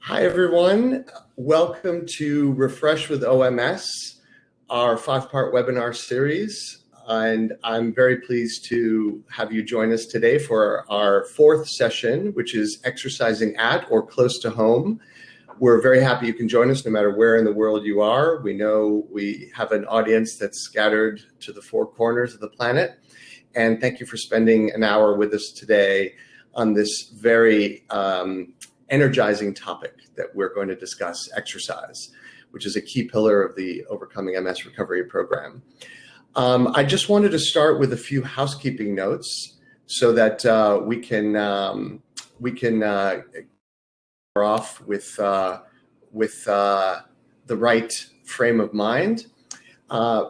Hi, everyone. Welcome to Refresh with OMS, our 5-part webinar series. And I'm very pleased to have you join us today for our 4th session, which is exercising at or close to home. We're very happy you can join us no matter where in the world you are. We know we have an audience that's scattered to the 4 corners of the planet. And thank you for spending an hour with us today on this very energizing topic that we're going to discuss, exercise, which is a key pillar of the Overcoming MS Recovery Program. I just wanted to start with a few housekeeping notes so that we can off with the right frame of mind.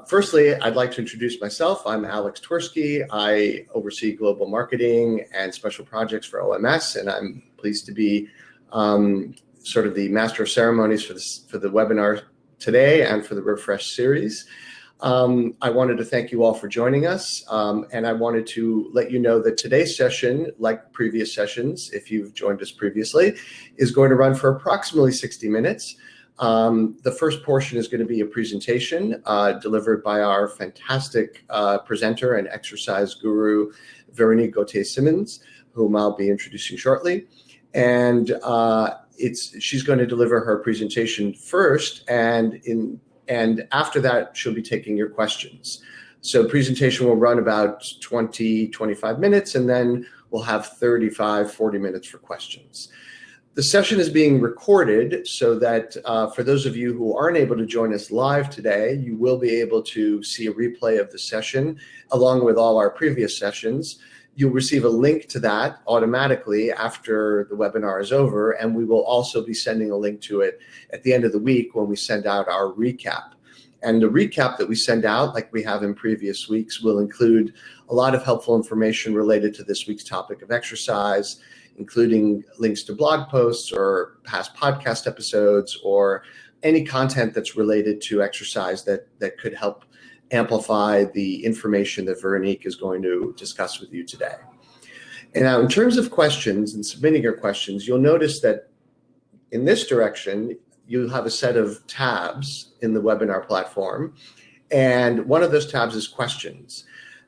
Firstly, I'd like to introduce myself. I'm Alex Twersky. I oversee global marketing and special projects for OMS, and I'm pleased to be sort of the master of ceremonies for the webinar today and for the Refresh series. I wanted to thank you all for joining us, and I wanted to let you know that today's session, like previous sessions, if you've joined us previously, is going to run for approximately 60 minutes. The first portion is going to be a presentation delivered by our fantastic presenter and exercise guru, Veronique Gauthier-Simmons, whom I'll be introducing shortly. And she's going to deliver her presentation first, and after that, she'll be taking your questions. So presentation will run about 20-25 minutes, and then we'll have 35-40 minutes for questions. The session is being recorded so that for those of you who aren't able to join us live today, you will be able to see a replay of the session along with all our previous sessions. You'll receive a link to that automatically after the webinar is over, and we will also be sending a link to it at the end of the week when we send out our recap. And the recap that we send out, like we have in previous weeks, will include a lot of helpful information related to this week's topic of exercise, including links to blog posts or past podcast episodes or any content that's related to exercise that could help amplify the information that Veronique is going to discuss with you today. And now in terms of questions and submitting your questions, you'll notice that in this direction, you'll have a set of tabs in the webinar platform. And one of those tabs is questions.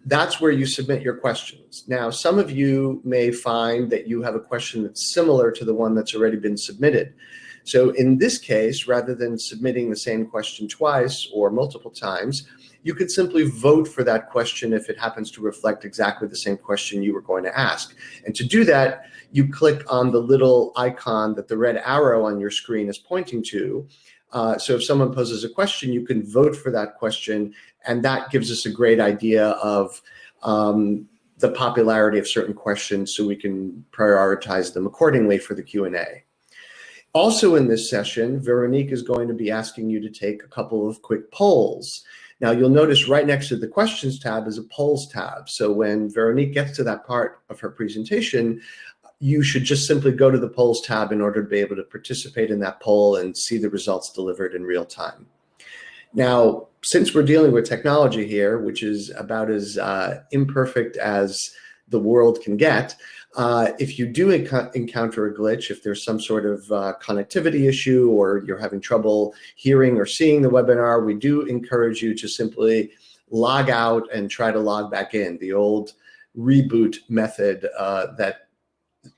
That's where you submit your questions. Now, some of you may find that you have a question that's similar to the one that's already been submitted. So in this case, rather than submitting the same question twice or multiple times, you could simply vote for that question if it happens to reflect exactly the same question you were going to ask. And to do that, you click on the little icon that the red arrow on your screen is pointing to. So if someone poses a question, you can vote for that question, and that gives us a great idea of the popularity of certain questions so we can prioritize them accordingly for the Q&A. Also in this session, Veronique is going to be asking you to take a couple of quick polls. Now you'll notice right next to the questions tab is a polls tab. So when Veronique gets to that part of her presentation, you should just simply go to the polls tab in order to be able to participate in that poll and see the results delivered in real time. Now, since we're dealing with technology here, which is about as imperfect as the world can get, if you do encounter a glitch, if there's some sort of connectivity issue or you're having trouble hearing or seeing the webinar, we do encourage you to simply log out and try to log back in. The old reboot method that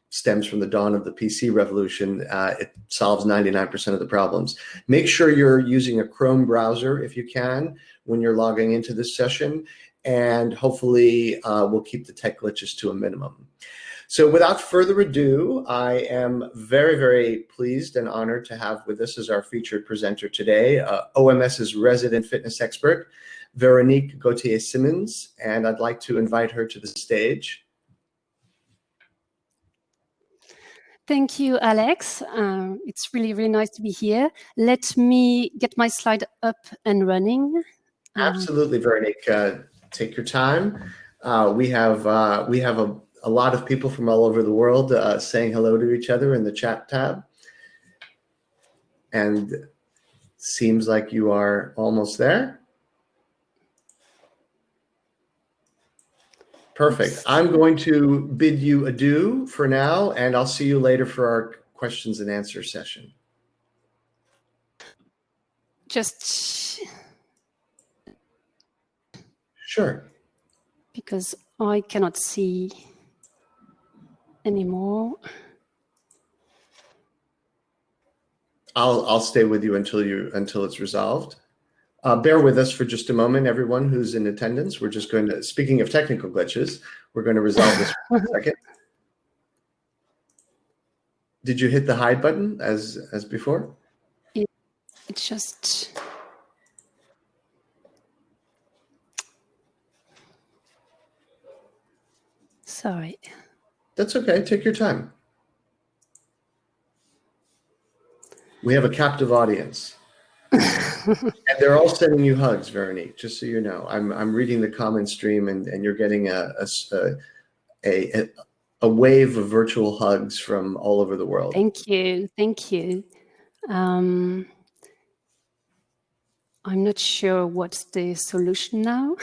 stems from the dawn of the PC revolution, it solves 99% of the problems. Make sure you're using a Chrome browser if you can when you're logging into this session, and hopefully we'll keep the tech glitches to a minimum. So without further ado, I am very, very pleased and honored to have with us as our featured presenter today, OMS's resident fitness expert, Veronique Gauthier-Simmons, and I'd like to invite her to the stage. Thank you, Alex. It's really, really nice to be here. Let me get my slide up and running. Absolutely, Veronique. Take your time. We have a lot of people from all over the world saying hello to each other in the chat tab. And seems like you are almost there. Perfect. I'm going to bid you adieu for now, and I'll see you later for our questions and answer session. just Sure. because I cannot see anymore. I'll stay with you until it's resolved. Bear with us for just a moment, everyone who's in attendance. We're just going to, speaking of technical glitches, we're going to resolve this for a second. Did you hit the hide button as before? It's just, sorry. That's okay. Take your time. We have a captive audience. And they're all sending you hugs, Veronique, just so you know. I'm reading the comment stream, and you're getting a wave of virtual hugs from all over the world. Thank you. Thank you. I'm not sure what's the solution now.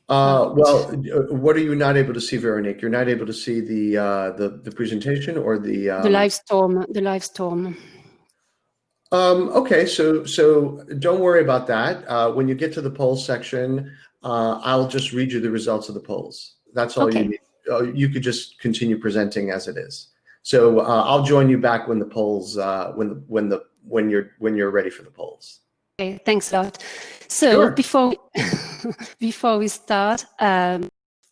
Well, what are you not able to see, Veronique? You're not able to see the presentation or the live storm. The live storm. Okay, so don't worry about that. When you get to the polls section, I'll just read you the results of the polls. That's all you need. You could just continue presenting as it is. So I'll join you back when the polls when you're ready for the polls. Okay, thanks a lot. So before we start, I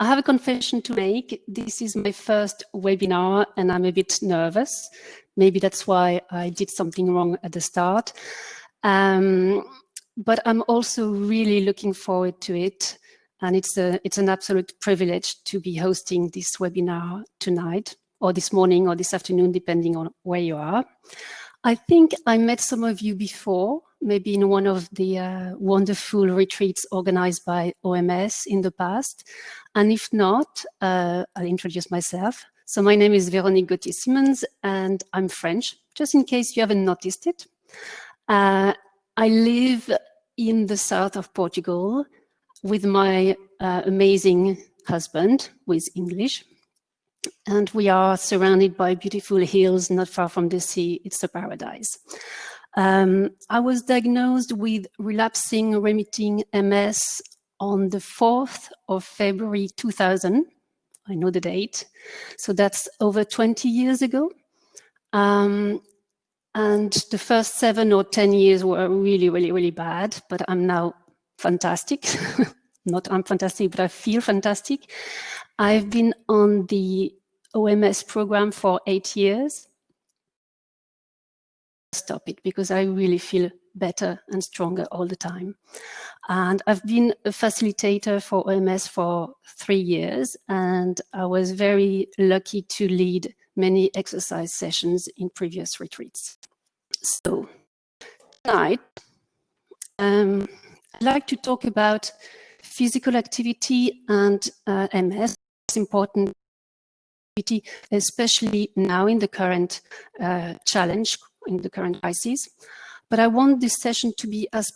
have a confession to make. This is my first webinar, and I'm a bit nervous. Maybe that's why I did something wrong at the start. But I'm also really looking forward to it. And it's an absolute privilege to be hosting this webinar tonight, or this morning, or this afternoon, depending on where you are. I think I met some of you before, maybe in one of the wonderful retreats organized by OMS in the past. And if not, I'll introduce myself. So my name is Veronique Gauthier-Simmons, and I'm French, just in case you haven't noticed it. I live in the south of Portugal with my amazing husband, who is English. And we are surrounded by beautiful hills not far from the sea. It's a paradise. I was diagnosed with relapsing remitting MS on the 4th of February 2000. I know the date. So that's over 20 years ago. And the first 7 or 10 years were really, really, really bad, but I'm now fantastic. Not I'm fantastic, but I feel fantastic. I've been on the OMS program for 8 years. Stop it, because I really feel better and stronger all the time. And I've been a facilitator for OMS for 3 years, and I was very lucky to lead many exercise sessions in previous retreats. So tonight, I'd like to talk about physical activity and MS. It's important, especially now in the current challenge, in the current crisis. But I want this session to be as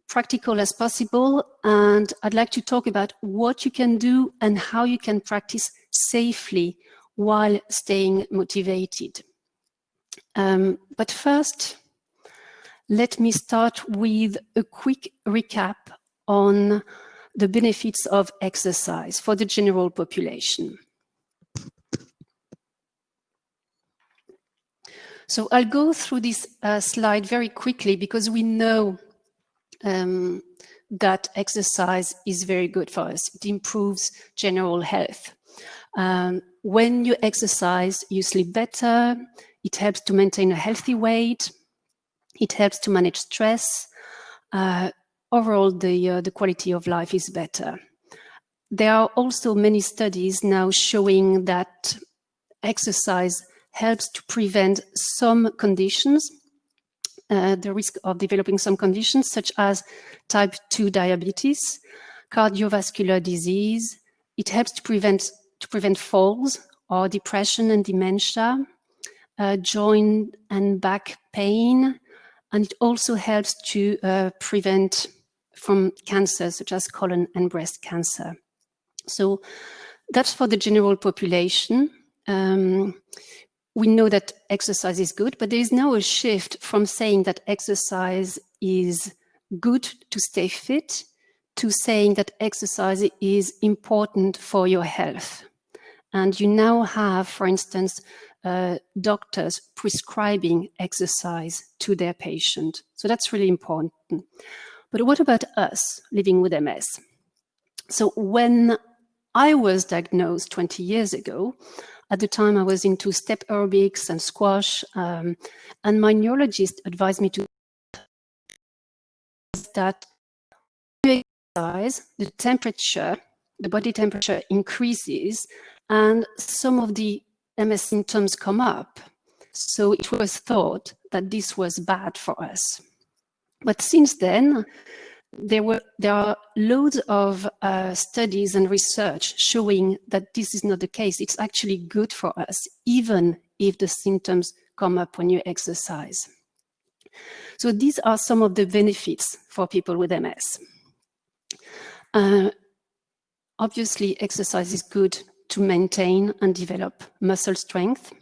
practical as possible, and I'd like to talk about what you can do and how you can practice safely while staying motivated. But first, let me start with a quick recap on the benefits of exercise for the general population. So I'll go through this slide very quickly, because we know that exercise is very good for us. It improves general health. When you exercise, you sleep better. It helps to maintain a healthy weight. It helps to manage stress. Overall, the quality of life is better. There are also many studies now showing that exercise helps to prevent some conditions, the risk of developing some conditions such as type 2 diabetes, cardiovascular disease. It helps to prevent falls or depression and dementia, joint and back pain, and it also helps to prevent from cancer such as colon and breast cancer. So that's for the general population. we know that exercise is good, but there is now a shift from saying that exercise is good to stay fit to saying that exercise is important for your health. And you now have, for instance, doctors prescribing exercise to their patient. So that's really important. But what about us living with MS? So when I was diagnosed 20 years ago, at the time I was into step aerobics and squash, and my neurologist advised me to that exercise, the temperature, the body temperature increases, and some of the MS symptoms come up. So it was thought that this was bad for us. But since then, there are loads of studies and research showing that this is not the case. It's actually good for us, even if the symptoms come up when you exercise. So these are some of the benefits for people with MS. Obviously, exercise is good to maintain and develop muscle strength.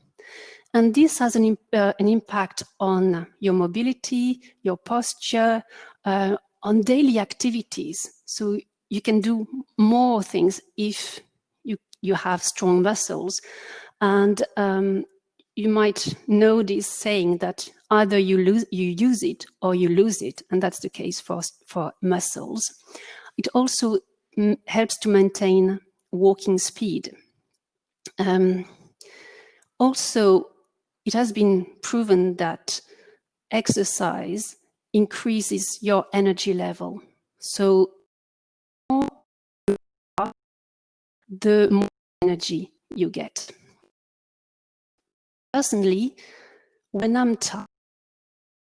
And this has an impact on your mobility, your posture, on daily activities. So you can do more things if you have strong muscles. And you might know this saying that either you use it or you lose it. And that's the case for muscles. It also helps to maintain walking speed. Also, it has been proven that exercise increases your energy level. So the more energy you get. Personally, when I'm tired,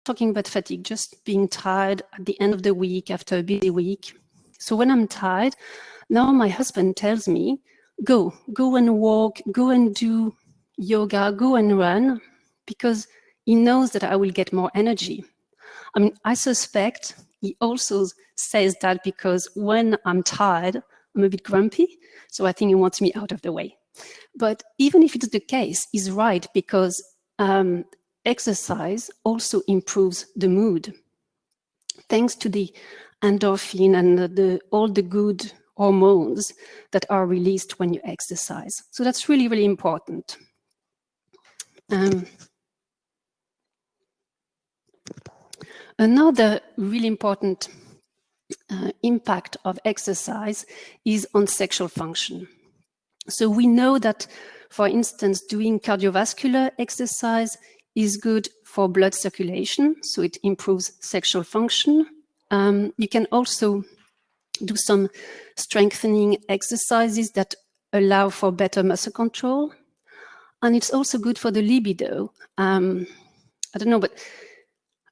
talking about fatigue, just being tired at the end of the week after a busy week. So when I'm tired, now my husband tells me, go and walk, go and do yoga, go and run, because he knows that I will get more energy. I mean, I suspect he also says that because when I'm tired, I'm a bit grumpy, so I think he wants me out of the way. But even if it's the case, he's right, because exercise also improves the mood. Thanks to the endorphin and all the good hormones that are released when you exercise. So that's really, really important. Another really important impact of exercise is on sexual function. So we know that, for instance, doing cardiovascular exercise is good for blood circulation, so it improves sexual function. You can also do some strengthening exercises that allow for better muscle control. And it's also good for the libido. I don't know, but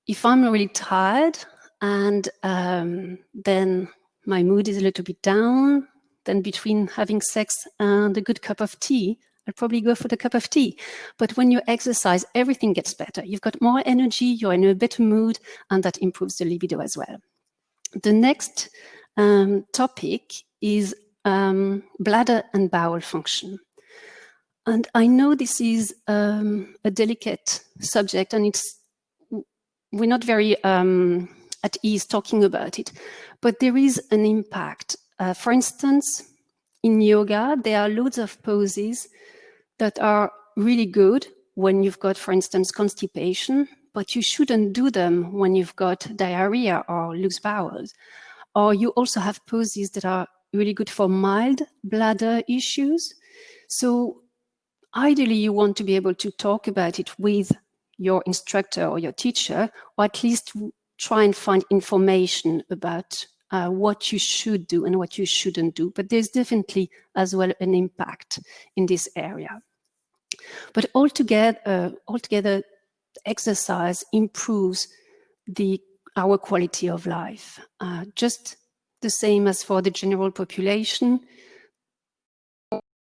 if I'm really tired and then my mood is a little bit down, then between having sex and a good cup of tea, I'll probably go for the cup of tea. But when you exercise, everything gets better. You've got more energy, you're in a better mood, and that improves the libido as well. The next topic is bladder and bowel function. And I know this is a delicate subject, and we're not very at ease talking about it, but there is an impact. For instance, in yoga, there are loads of poses that are really good when you've got, for instance, constipation, but you shouldn't do them when you've got diarrhea or loose bowels. Or you also have poses that are really good for mild bladder issues. So ideally, you want to be able to talk about it with your instructor or your teacher, or at least try and find information about what you should do and what you shouldn't do. But there's definitely as well an impact in this area. But altogether, exercise improves our quality of life, just the same as for the general population.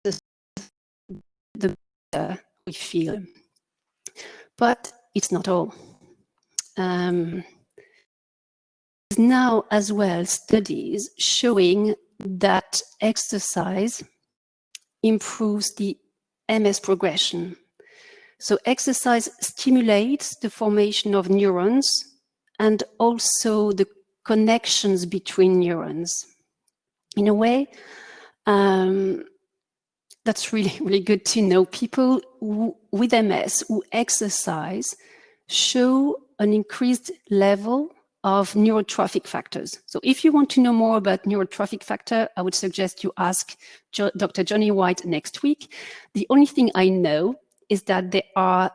The better we feel. But it's not all. There's now as well studies showing that exercise improves the MS progression. So exercise stimulates the formation of neurons and also the connections between neurons. In a way, that's really, really good to know. People with MS who exercise show an increased level of neurotrophic factors. So if you want to know more about neurotrophic factor, I would suggest you ask Dr. Johnny White next week. The only thing I know is that there are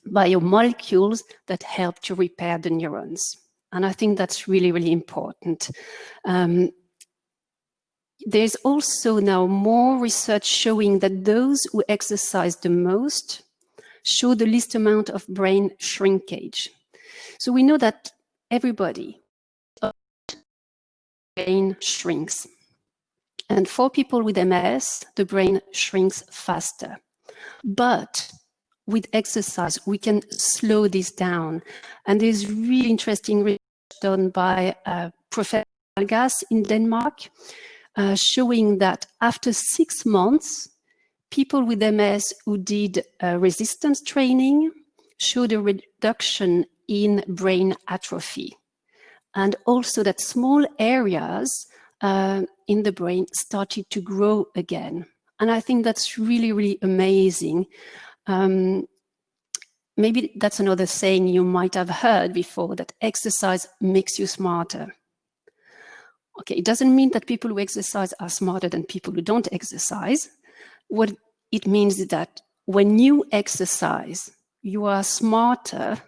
biomolecules that help to repair the neurons. And I think that's really, really important. There's also now more research showing that those who exercise the most show the least amount of brain shrinkage. So we know that everybody brain shrinks. And for people with MS, the brain shrinks faster. But with exercise, we can slow this down. And there's really interesting research done by Professor Algas in Denmark, showing that after 6 months, people with MS who did resistance training showed a reduction in brain atrophy. And also that small areas in the brain started to grow again. And I think that's really, really amazing. Maybe that's another saying you might have heard before, that exercise makes you smarter. Okay, it doesn't mean that people who exercise are smarter than people who don't exercise. What it means is that when you exercise, you are smarter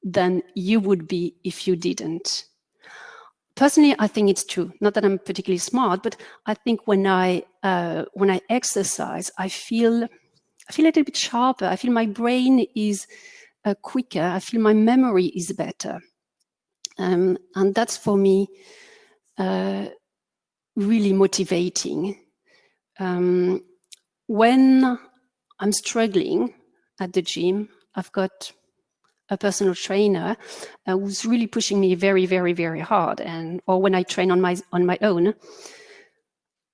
than you would be if you didn't. Personally, I think it's true. Not that I'm particularly smart, but I think when I exercise, I feel a little bit sharper. I feel my brain is quicker. I feel my memory is better, and that's for me really motivating. When I'm struggling at the gym, I've got a personal trainer who's really pushing me very, very, very hard. Or when I train on my own,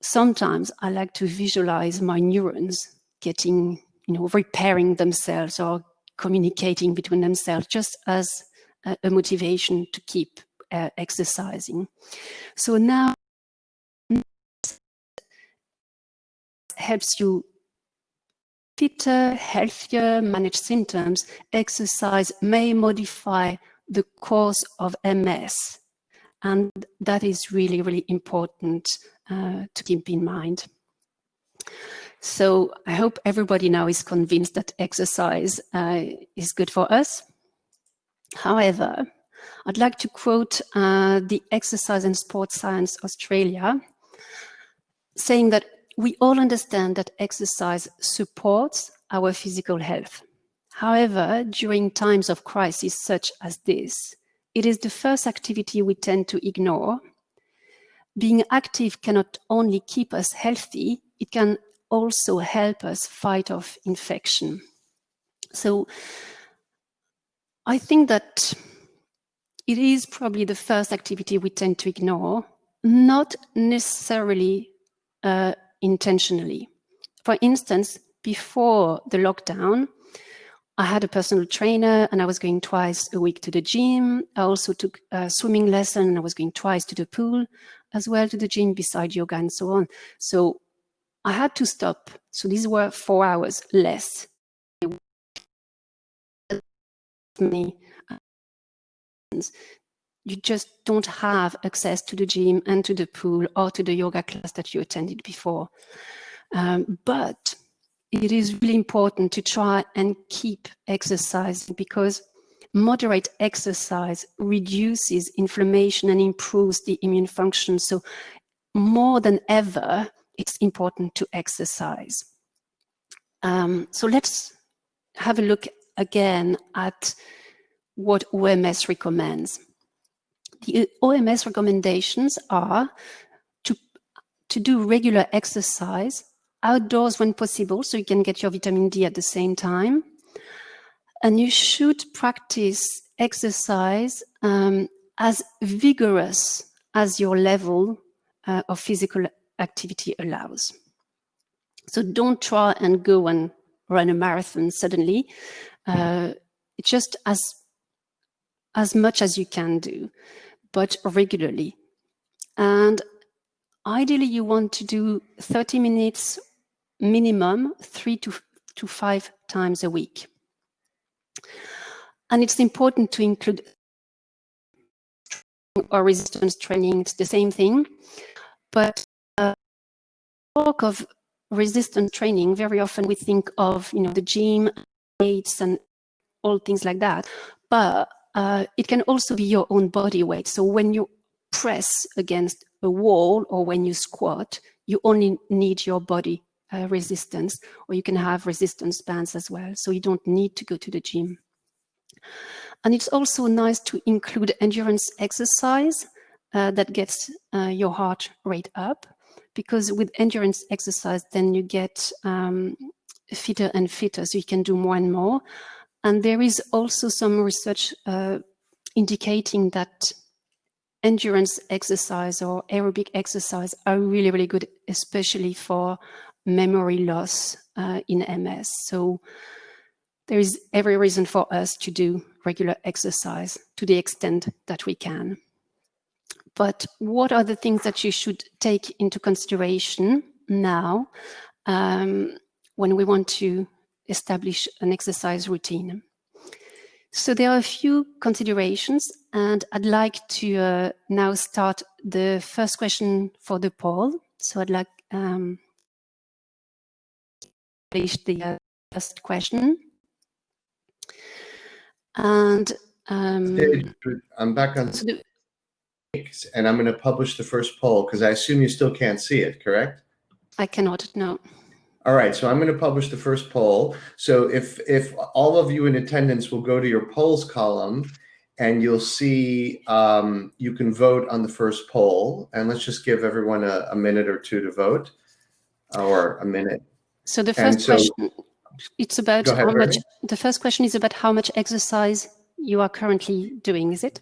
sometimes I like to visualize my neurons getting, repairing themselves or communicating between themselves, just as a motivation to keep exercising. So now helps you fitter, healthier, manage symptoms. Exercise may modify the course of MS. And that is really, really important to keep in mind. So I hope everybody now is convinced that exercise is good for us. However, I'd like to quote the Exercise and Sports Science Australia, saying that we all understand that exercise supports our physical health. However, during times of crisis such as this, it is the first activity we tend to ignore. Being active cannot only keep us healthy, it can also help us fight off infection. So I think that it is probably the first activity we tend to ignore, not necessarily intentionally. For instance, before the lockdown, I had a personal trainer and I was going twice a week to the gym. I also took a swimming lesson and I was going twice to the pool as well, to the gym, beside yoga and so on. So I had to stop. So these were 4 hours less. You just don't have access to the gym and to the pool or to the yoga class that you attended before. But it is really important to try and keep exercising, because moderate exercise reduces inflammation and improves the immune function. So more than ever, it's important to exercise. So let's have a look again at what OMS recommends. The OMS recommendations are to do regular exercise outdoors when possible, so you can get your vitamin D at the same time. And you should practice exercise as vigorous as your level of physical activity allows. So don't try and go and run a marathon suddenly. It's just as much as you can do, but regularly. And ideally, you want to do 30 minutes minimum 3 to 5 times a week. And it's important to include or resistance training. It's the same thing, but talk of resistance training, very often we think of the gym, weights, and all things like that. But it can also be your own body weight. So when you press against a wall or when you squat, you only need your body resistance, or you can have resistance bands as well. So you don't need to go to the gym. And it's also nice to include endurance exercise that gets your heart rate up, because with endurance exercise, then you get fitter and fitter, so you can do more and more. And there is also some research indicating that endurance exercise or aerobic exercise are really, really good, especially for memory loss in MS. So there is every reason for us to do regular exercise to the extent that we can. But what are the things that you should take into consideration now when we want to establish an exercise routine? So there are a few considerations, and I'd like to now start the first question for the poll. So I'd like to publish the first question. And I'm back on, and I'm going to publish the first poll because I assume you still can't see it, correct? I cannot, no. All right, so I'm going to publish the first poll. So if all of you in attendance will go to your polls column, and you'll see you can vote on the first poll. And let's just give everyone a minute or two to vote, or a minute. So the first question, it's about how much. The first question is about how much exercise you are currently doing, is it?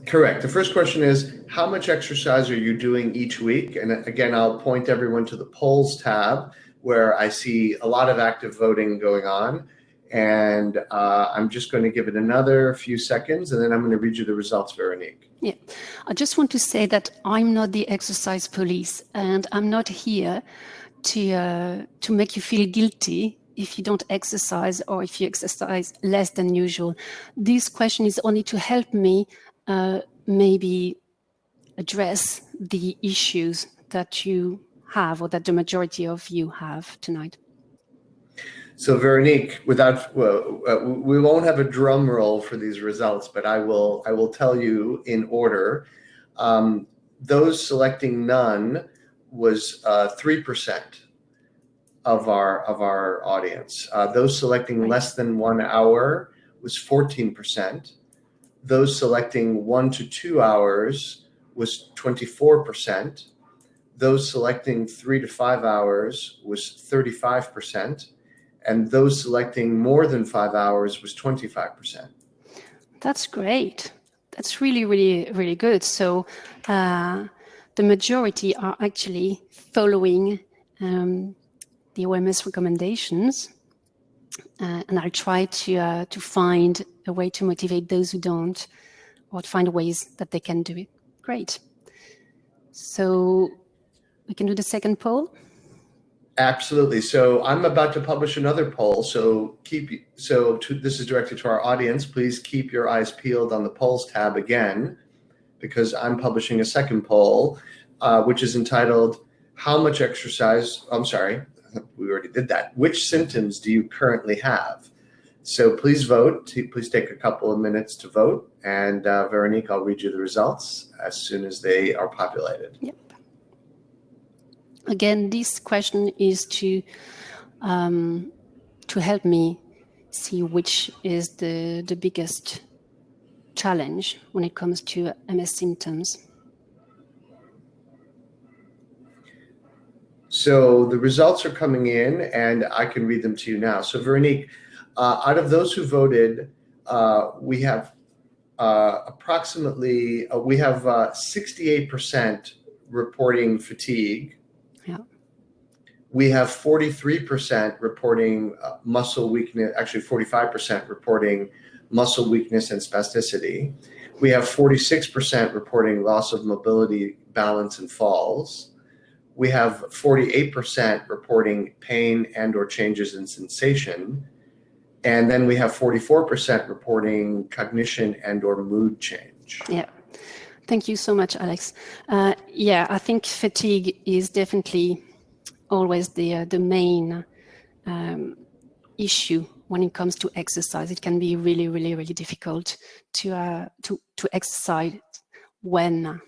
Correct. The first question is, how much exercise are you doing each week? And again, I'll point everyone to the polls tab, where I see a lot of active voting going on. And I'm just going to give it another few seconds, and then I'm going to read you the results, Veronique. Yeah, I just want to say that I'm not the exercise police, and I'm not here to make you feel guilty if you don't exercise or if you exercise less than usual. This question is only to help me maybe address the issues that you have, or that the majority of you have tonight. So Veronique, we won't have a drum roll for these results, but I will tell you in order. Those selecting none was 3% of our audience. Those selecting less than 1 hour was 14%. Those selecting 1 to 2 hours was 24%. Those selecting 3 to 5 hours was 35%. And those selecting more than 5 hours was 25%. That's great. That's really, really, really good. So the majority are actually following the OMS recommendations. And I'll try to find a way to motivate those who don't, or to find ways that they can do it. Great. So we can do the second poll. Absolutely. So I'm about to publish another poll. So this is directed to our audience. Please keep your eyes peeled on the polls tab again, because I'm publishing a second poll, which is entitled, "How much exercise?" I'm sorry, we already did that. "Which symptoms do you currently have?" So please vote. Please take a couple of minutes to vote. And Veronique, I'll read you the results as soon as they are populated. Yep. Again, this question is to help me see which is the biggest challenge when it comes to MS symptoms. So the results are coming in, and I can read them to you now. So Veronique, out of those who voted, we have approximately 68% reporting fatigue. Yeah. We have 43% reporting muscle weakness, actually 45% reporting muscle weakness and spasticity. We have 46% reporting loss of mobility, balance, and falls. We have 48% reporting pain and or changes in sensation. And then we have 44% reporting cognition and or mood change. Yeah. Thank you so much, Alex. Yeah, I think fatigue is definitely always the main issue when it comes to exercise. It can be really, really, really difficult to exercise when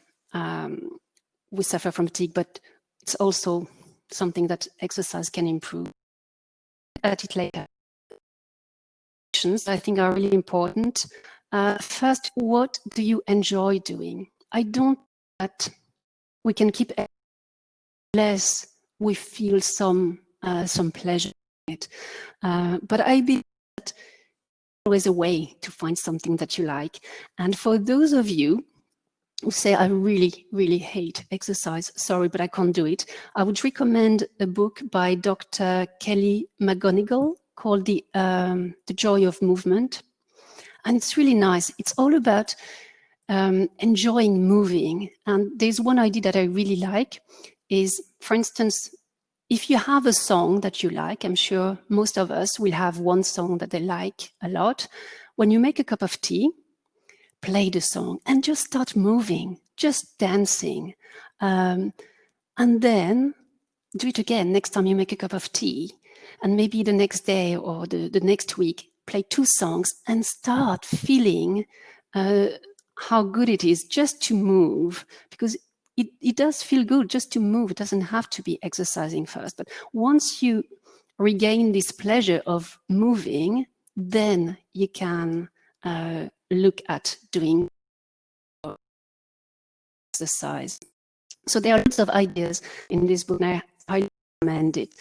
we suffer from fatigue, but it's also something that exercise can improve. At it later. I think are really important. First, what do you enjoy doing? I don't think that we can keep unless we feel some pleasure in it. But I believe that always a way to find something that you like. And for those of you who say, I really, really hate exercise, sorry, but I can't do it, I would recommend a book by Dr. Kelly McGonigal called The Joy of Movement. And it's really nice. It's all about enjoying moving. And there's one idea that I really like is, for instance, if you have a song that you like, I'm sure most of us will have one song that they like a lot. When you make a cup of tea, play the song and just start moving, just dancing. And then do it again next time you make a cup of tea. And maybe the next day or the next week, play 2 songs and start feeling how good it is just to move, because it does feel good just to move. It doesn't have to be exercising first. But once you regain this pleasure of moving, then you can look at doing exercise. So there are lots of ideas in this book, and I highly recommend it.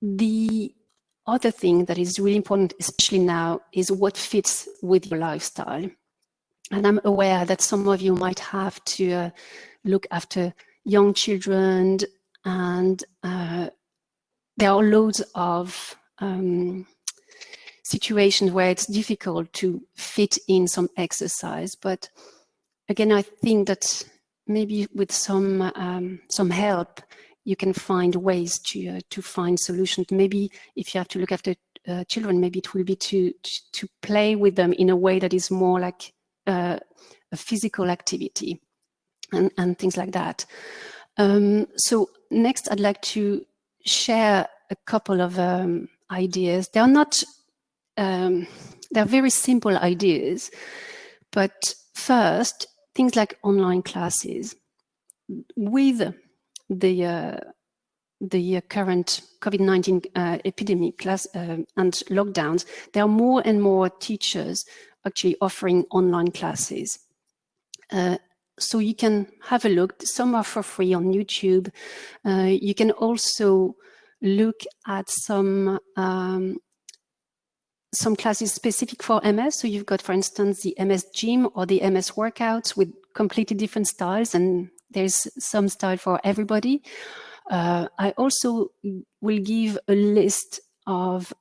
The other thing that is really important, especially now, is what fits with your lifestyle. And I'm aware that some of you might have to look after young children, and there are loads of situations where it's difficult to fit in some exercise. But again, I think that maybe with some help, you can find ways to find solutions. Maybe if you have to look after children, maybe it will be to play with them in a way that is more like a physical activity and things like that. So next, I'd like to share a couple of ideas. They are not, they're very simple ideas, but first, things like online classes. With the current COVID-19 epidemic and lockdowns, there are more and more teachers actually offering online classes. So you can have a look. Some are for free on YouTube. You can also look at some classes specific for MS. So you've got, for instance, the MS Gym or the MS Workouts with completely different styles, and there's some style for everybody. I also will give a list of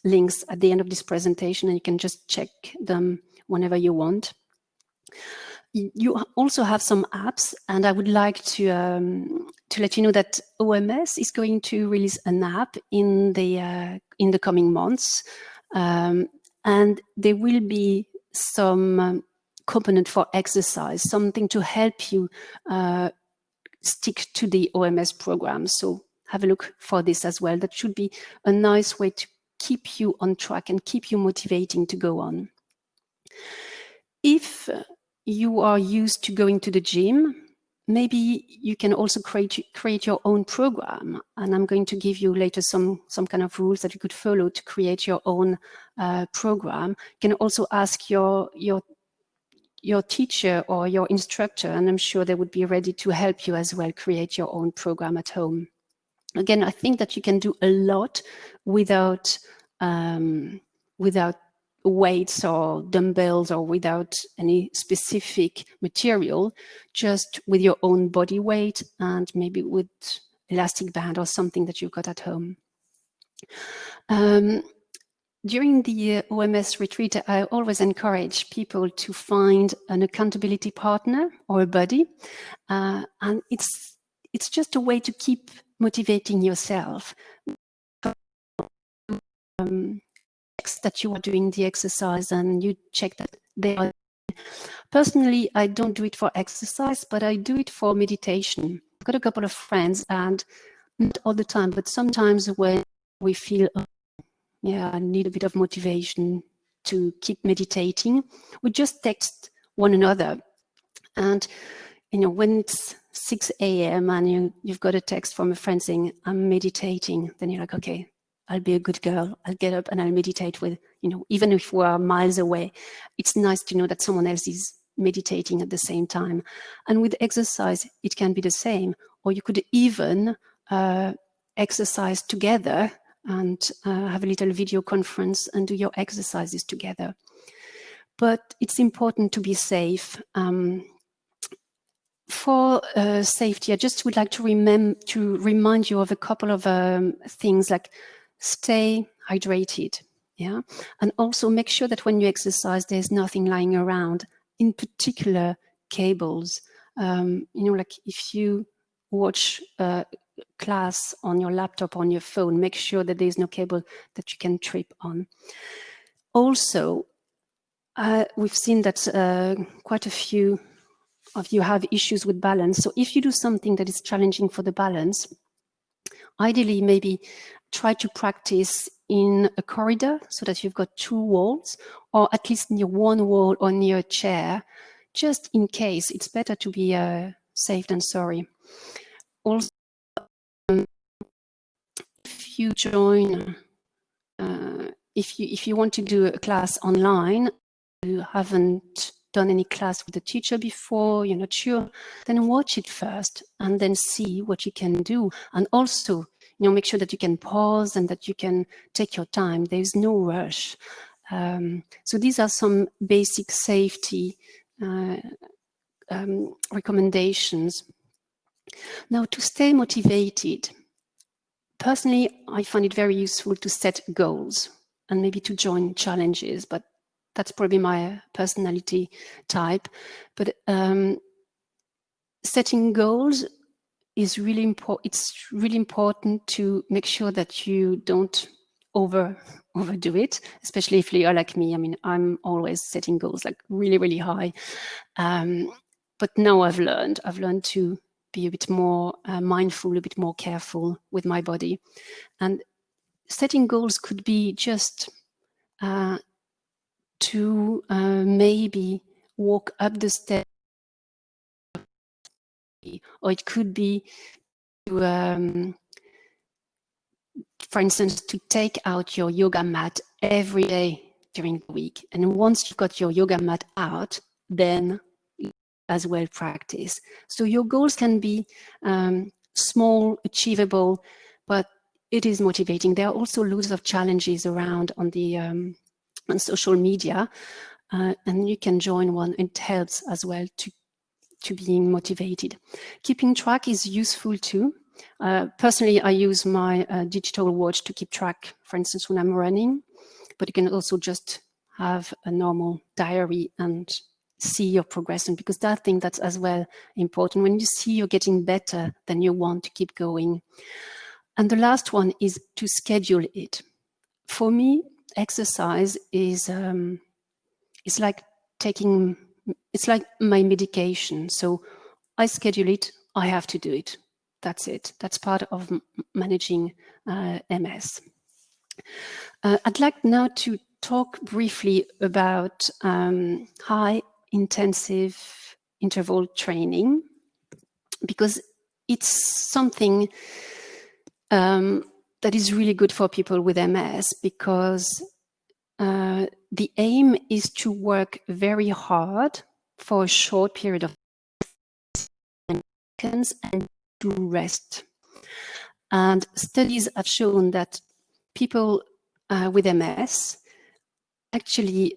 links at the end of this presentation, and you can just check them whenever you want. You also have some apps, and I would like to let you know that OMS is going to release an app in the coming months, and there will be some component for exercise, something to help you stick to the OMS program. So have a look for this as well. That should be a nice way to keep you on track and keep you motivating to go on. If you are used to going to the gym, maybe you can also create your own program. And I'm going to give you later some kind of rules that you could follow to create your own program. You can also ask your teacher or your instructor, and I'm sure they would be ready to help you as well create your own program at home. Again, I think that you can do a lot without weights or dumbbells or without any specific material, just with your own body weight and maybe with elastic band or something that you've got at home. During the OMS retreat, I always encourage people to find an accountability partner or a buddy, and it's just a way to keep motivating yourself. That you are doing the exercise and you check that they are. Personally, I don't do it for exercise, but I do it for meditation. I've got a couple of friends, and not all the time, but sometimes when we feel, yeah, I need a bit of motivation to keep meditating, we just text one another. And, you know, when it's 6 a.m. and you've got a text from a friend saying, I'm meditating, then you're like, okay, I'll be a good girl. I'll get up and I'll meditate with, you know, even if we're miles away, it's nice to know that someone else is meditating at the same time. And with exercise, it can be the same, or you could even exercise together and have a little video conference and do your exercises together. But it's important to be safe. For safety, I just would like to remind you of a couple of things, like stay hydrated, yeah, and also make sure that when you exercise, there's nothing lying around. In particular, cables. You know, like if you watch a class on your laptop, on your phone, make sure that there's no cable that you can trip on. Also, we've seen that quite a few of you have issues with balance. So if you do something that is challenging for the balance, ideally maybe try to practice in a corridor so that you've got 2 walls, or at least near one wall or near a chair, just in case. It's better to be safe than sorry. Also, if you join, if you want to do a class online, you haven't done any class with the teacher before, you're not sure, then watch it first and then see what you can do. And also, you know, make sure that you can pause and that you can take your time. There's no rush. So these are some basic safety recommendations. Now, to stay motivated, personally, I find it very useful to set goals and maybe to join challenges, but that's probably my personality type. But setting goals is really important. It's really important to make sure that you don't overdo it, especially if you are like me. I mean, I'm always setting goals like really, really high. But now I've learned to be a bit more mindful, a bit more careful with my body. And setting goals could be just to maybe walk up the stairs, or it could be to, for instance, to take out your yoga mat every day during the week. And once you've got your yoga mat out, then as well practice. So your goals can be small, achievable, but it is motivating. There are also loads of challenges around on the on social media, and you can join one. It helps as well to being motivated. Keeping track is useful too. Personally, I use my digital watch to keep track, for instance, when I'm running, but you can also just have a normal diary and see your progression, because I think that's as well important. When you see you're getting better, then you want to keep going. And the last one is to schedule it. For me, exercise is it's like my medication. So I schedule it, I have to do it. That's it. That's part of managing MS. I'd like now to talk briefly about high intensive interval training, because it's something that is really good for people with MS, because the aim is to work very hard for a short period of seconds and to rest. And studies have shown that people with MS actually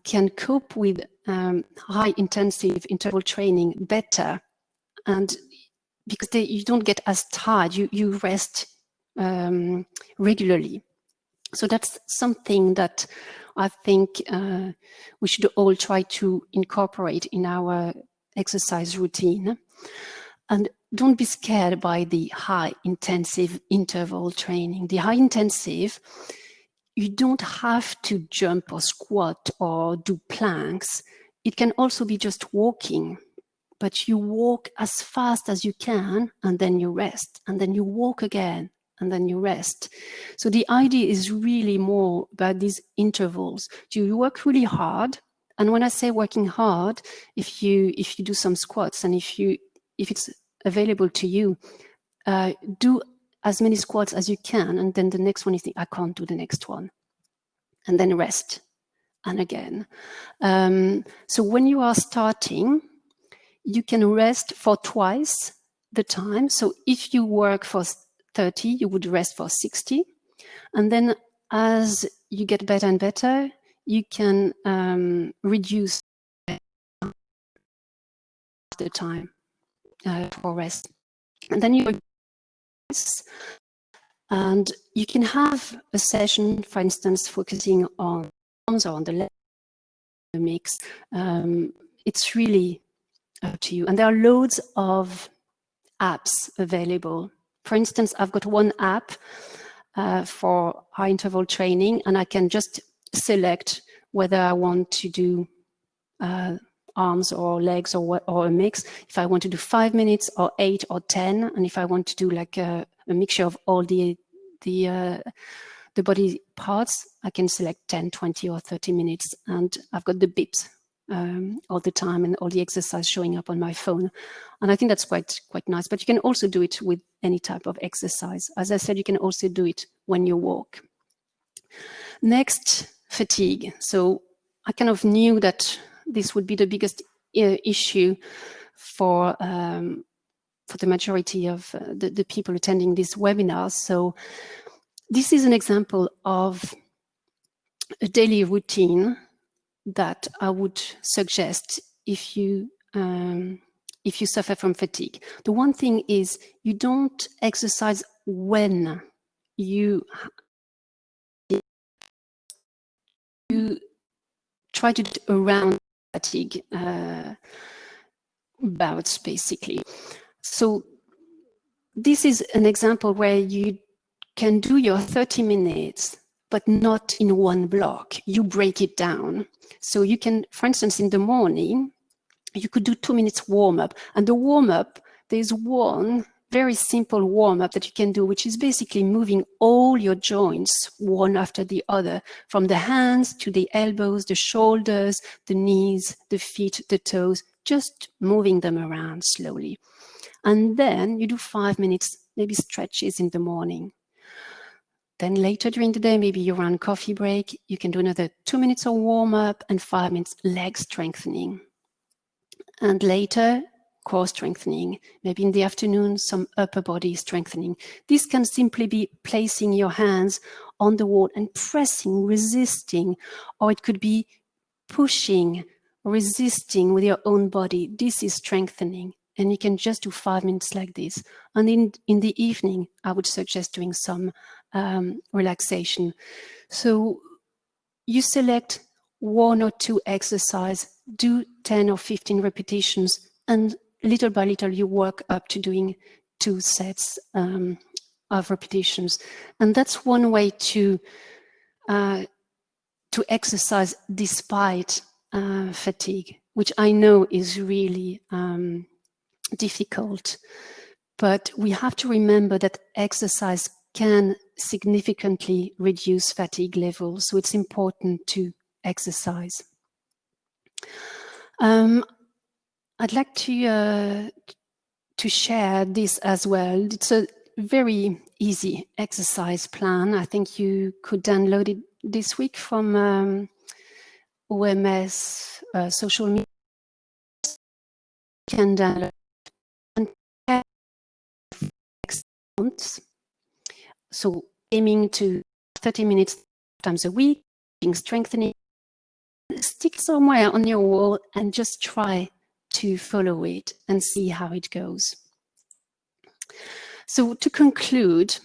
can cope with high intensive interval training better, and because you don't get as tired, you rest regularly. So that's something that I think we should all try to incorporate in our exercise routine. And don't be scared by the high intensive interval training. The high intensive, you don't have to jump or squat or do planks. It can also be just walking, but you walk as fast as you can and then you rest, and then you walk again and then you rest. So the idea is really more about these intervals. You work really hard, and when I say working hard, if you do some squats, and if it's available to you, do as many squats as you can, and then the next one you think, I can't do the next one, and then rest, and again. So when you are starting, you can rest for twice the time. So if you work for 30, you would rest for 60. And then as you get better and better, you can reduce the time for rest. And then you and you can have a session, for instance, focusing on arms or on the leg mix. It's really up to you. And there are loads of apps available. For instance, I've got one app for high interval training, and I can just select whether I want to do arms or legs or a mix. If I want to do 5 minutes or 8 or 10, and if I want to do like a mixture of all the body parts, I can select 10, 20 or 30 minutes, and I've got the beeps all the time and all the exercise showing up on my phone. And I think that's quite nice. But you can also do it with any type of exercise. As I said, you can also do it when you walk. Next, fatigue. So I kind of knew that this would be the biggest issue for the majority of the people attending this webinar. So this is an example of a daily routine that I would suggest if you suffer from fatigue. The one thing is, you don't exercise when you try to do around fatigue bouts, basically. So this is an example where you can do your 30 minutes, but not in one block. You break it down. So you can, for instance, in the morning, you could do 2 minutes warm-up. And the warm-up, there's one very simple warm-up that you can do, which is basically moving all your joints one after the other, from the hands to the elbows, the shoulders, the knees, the feet, the toes, just moving them around slowly. And then you do 5 minutes, maybe stretches in the morning. Then later during the day, maybe you run coffee break, you can do another 2 minutes of warm-up and 5 minutes leg strengthening. And later, core strengthening. Maybe in the afternoon, some upper body strengthening. This can simply be placing your hands on the wall and pressing, resisting, or it could be pushing, resisting with your own body. This is strengthening. And you can just do 5 minutes like this. And in the evening, I would suggest doing some relaxation. So you select 1 or 2 exercise, do 10 or 15 repetitions, and little by little you work up to doing 2 sets of repetitions. And that's one way to exercise despite fatigue, which I know is really difficult. But we have to remember that exercise can significantly reduce fatigue levels, so it's important to exercise. I'd like to share this as well. It's a very easy exercise plan. I think you could download it this week from OMS social media. You can download it. So aiming to 30 minutes times a week, strengthening stick somewhere on your wall and just try to follow it and see how it goes. So to conclude,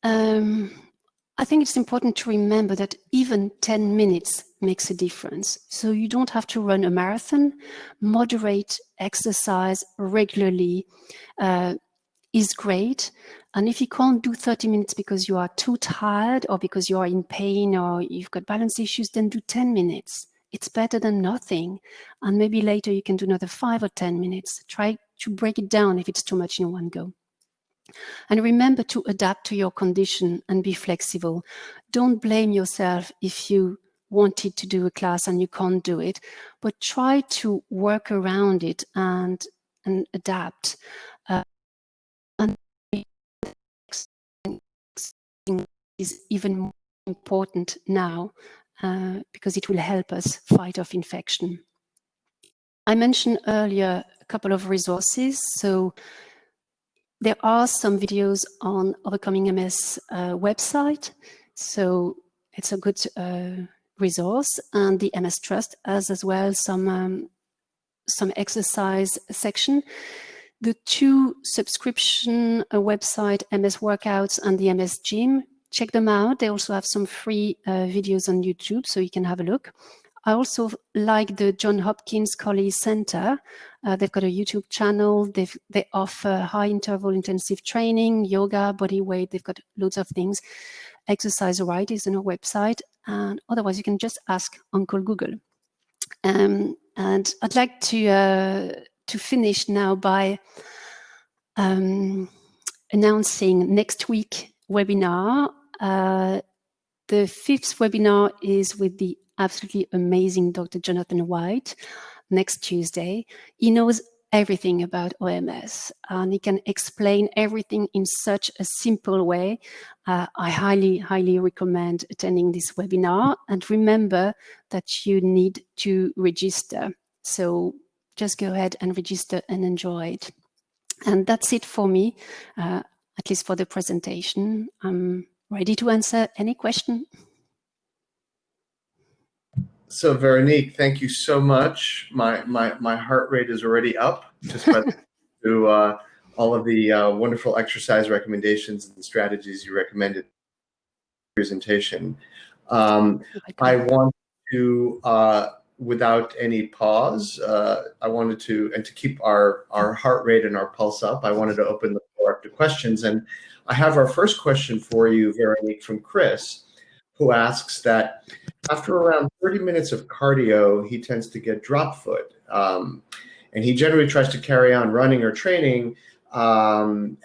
I think it's important to remember that even 10 minutes makes a difference. So you don't have to run a marathon. Moderate exercise regularly is great. And if you can't do 30 minutes because you are too tired or because you are in pain or you've got balance issues, then do 10 minutes. It's better than nothing. And maybe later you can do another 5 or 10 minutes. Try to break it down if it's too much in one go. And remember to adapt to your condition and be flexible. Don't blame yourself if you wanted to do a class and you can't do it, but try to work around it and adapt. And is even more important now because it will help us fight off infection. I mentioned earlier a couple of resources. So there are some videos on Overcoming MS website. So it's a good resource, and the MS Trust has as well some exercise section. The 2 subscription website, MS Workouts and the MS Gym, check them out. They also have some free videos on YouTube, so you can have a look. I also like the Johns Hopkins College Center. They've got a YouTube channel. They offer high interval intensive training, yoga, body weight. They've got loads of things. Exercise Right is on a website. And otherwise, you can just ask Uncle Google. And I'd like to finish now by announcing next week webinar. The 5th webinar is with the absolutely amazing Dr. Jonathan White next Tuesday. He knows everything about OMS and he can explain everything in such a simple way. I highly recommend attending this webinar, and remember that you need to register. So just go ahead and register and enjoy it. And that's it for me, at least for the presentation. I'm ready to answer any question. So Veronique, thank you so much. My heart rate is already up just by through all of the wonderful exercise recommendations and strategies you recommended in the presentation. I want to, without any pause, I wanted to, and to keep our heart rate and our pulse up, I wanted to open the floor up to questions. And I have our first question for you, Veronique, from Chris, who asks that after around 30 minutes of cardio, he tends to get drop foot. And he generally tries to carry on running or training, and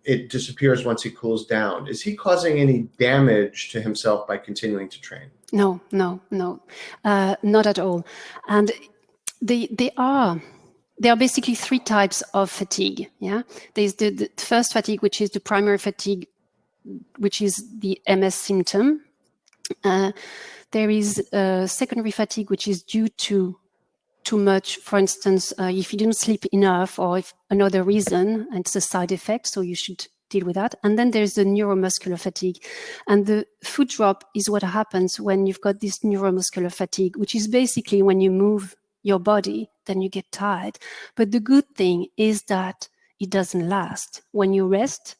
it disappears once he cools down. Is he causing any damage to himself by continuing to train? No, not at all. And there are basically 3 types of fatigue. Yeah, there's the first fatigue, which is the primary fatigue, which is the MS symptom. There is secondary fatigue, which is due to too much. For instance, if you didn't sleep enough, or if another reason, and it's a side effect, so you should deal with that. And then there's the neuromuscular fatigue. And the foot drop is what happens when you've got this neuromuscular fatigue, which is basically when you move your body, then you get tired. But the good thing is that it doesn't last. When you rest,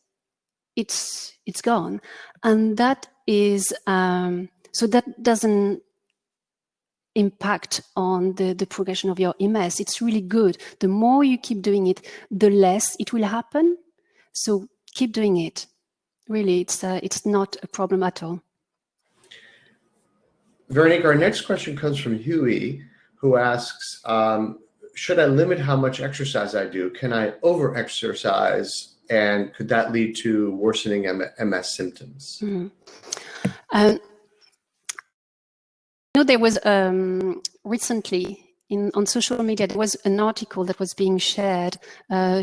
it's gone. And that is, so that doesn't impact on the progression of your MS. It's really good. The more you keep doing it, the less it will happen. So keep doing it. Really, it's not a problem at all. Veronique, our next question comes from Huey, who asks, should I limit how much exercise I do? Can I over-exercise? And could that lead to worsening MS symptoms? Mm-hmm. There was recently on social media, there was an article that was being shared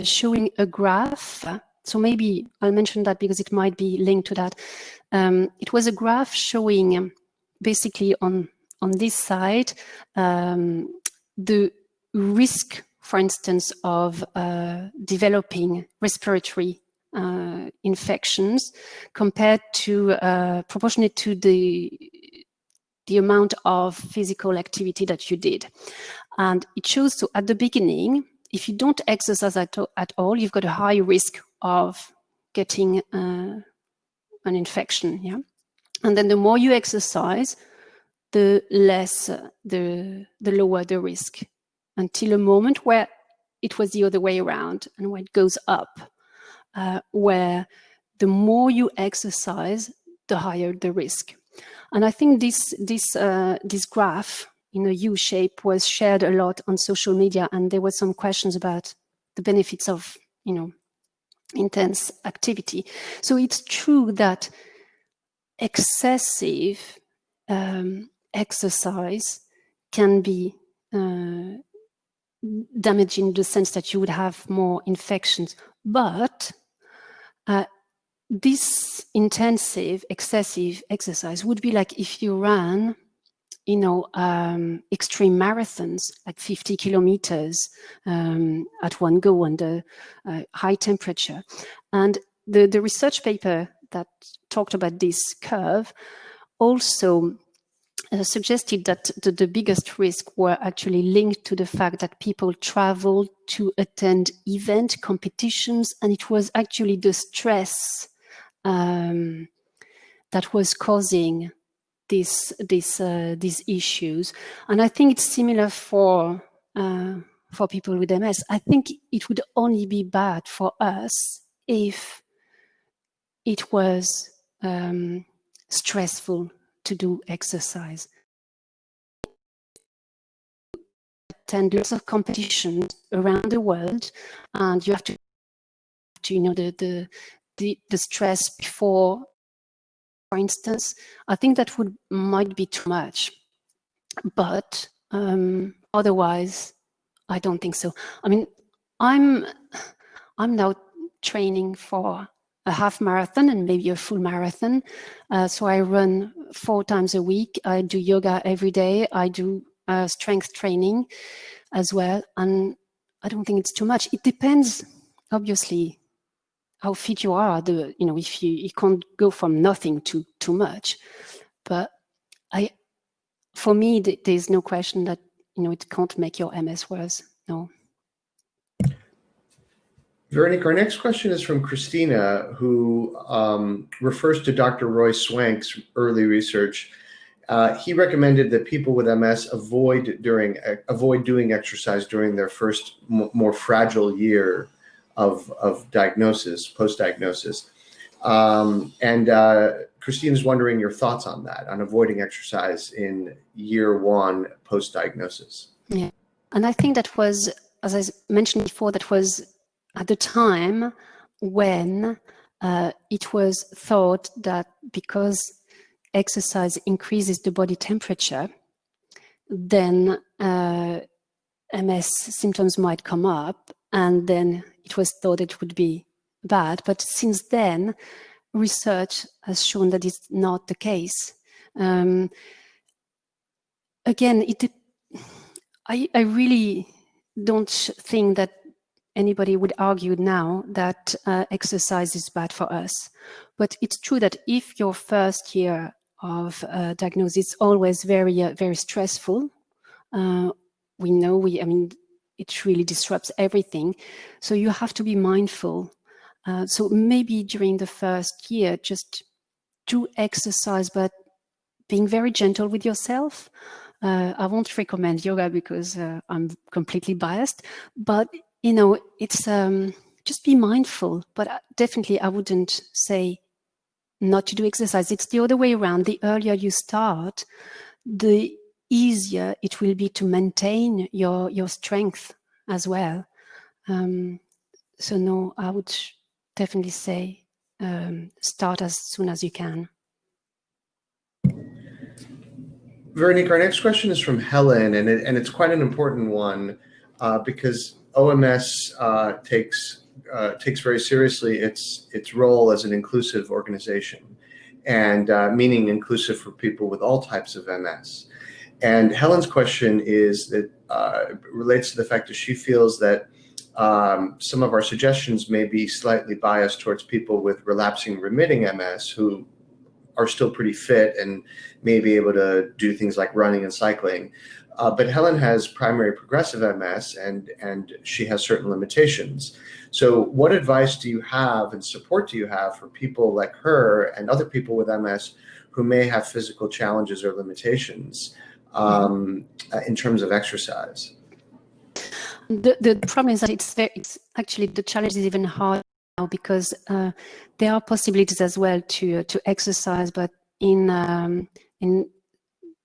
showing a graph. So maybe I'll mention that because it might be linked to that. It was a graph showing basically on this side the risk, for instance, of developing respiratory infections compared to proportionate to the the amount of physical activity that you did. And it shows, so at the beginning, if you don't exercise at all, you've got a high risk of getting an infection. Yeah, and then the more you exercise, the less, the lower the risk, until a moment where it was the other way around, and where it goes up, where the more you exercise, the higher the risk. And I think this graph in a U shape was shared a lot on social media, and there were some questions about the benefits of, intense activity. So it's true that excessive exercise can be damaging in the sense that you would have more infections, but this intensive, excessive exercise would be like if you ran, extreme marathons, like 50 kilometers at one go under high temperature. And the research paper that talked about this curve also suggested that the biggest risks were actually linked to the fact that people traveled to attend event competitions, and it was actually the stress that was causing these issues. And I think it's similar for people with MS. I think it would only be bad for us if it was stressful to do exercise. Attend lots of competitions around the world, and you have to the stress before, for instance. I think that might be too much, but otherwise, I don't think so. I mean, I'm now training for a half marathon and maybe a full marathon. So I run 4 times a week. I do yoga every day. I do strength training as well. And I don't think it's too much. It depends, obviously, how fit you are. If you can't go from nothing to too much. But for me, there's no question that, it can't make your MS worse. No. Veronique, our next question is from Christina, who refers to Dr. Roy Swank's early research. He recommended that people with MS avoid doing exercise during their first more fragile year of diagnosis, post-diagnosis. And Christina's wondering your thoughts on that, on avoiding exercise in year 1 post-diagnosis. Yeah, and I think that was, as I mentioned before, that was at the time when it was thought that because exercise increases the body temperature, then MS symptoms might come up, and then it was thought it would be bad. But since then, research has shown that it's not the case. Again, I really don't think that anybody would argue now that exercise is bad for us. But it's true that if your first year of diagnosis is always very, very stressful, we know, it really disrupts everything. So you have to be mindful. So maybe during the first year, just do exercise, but being very gentle with yourself. I won't recommend yoga because I'm completely biased, but it's just be mindful. But definitely, I wouldn't say not to do exercise. It's the other way around. The earlier you start, the easier it will be to maintain your strength as well. So no, I would definitely say start as soon as you can. Veronique, our next question is from Helen, and it's quite an important one because OMS takes very seriously its role as an inclusive organization, and meaning inclusive for people with all types of MS. And Helen's question is that relates to the fact that she feels that some of our suggestions may be slightly biased towards people with relapsing remitting MS who are still pretty fit and may be able to do things like running and cycling. But Helen has primary progressive MS, and she has certain limitations. So what advice do you have and support do you have for people like her and other people with MS who may have physical challenges or limitations in terms of exercise? The problem is that it's actually, the challenge is even harder now, because there are possibilities as well to exercise, but in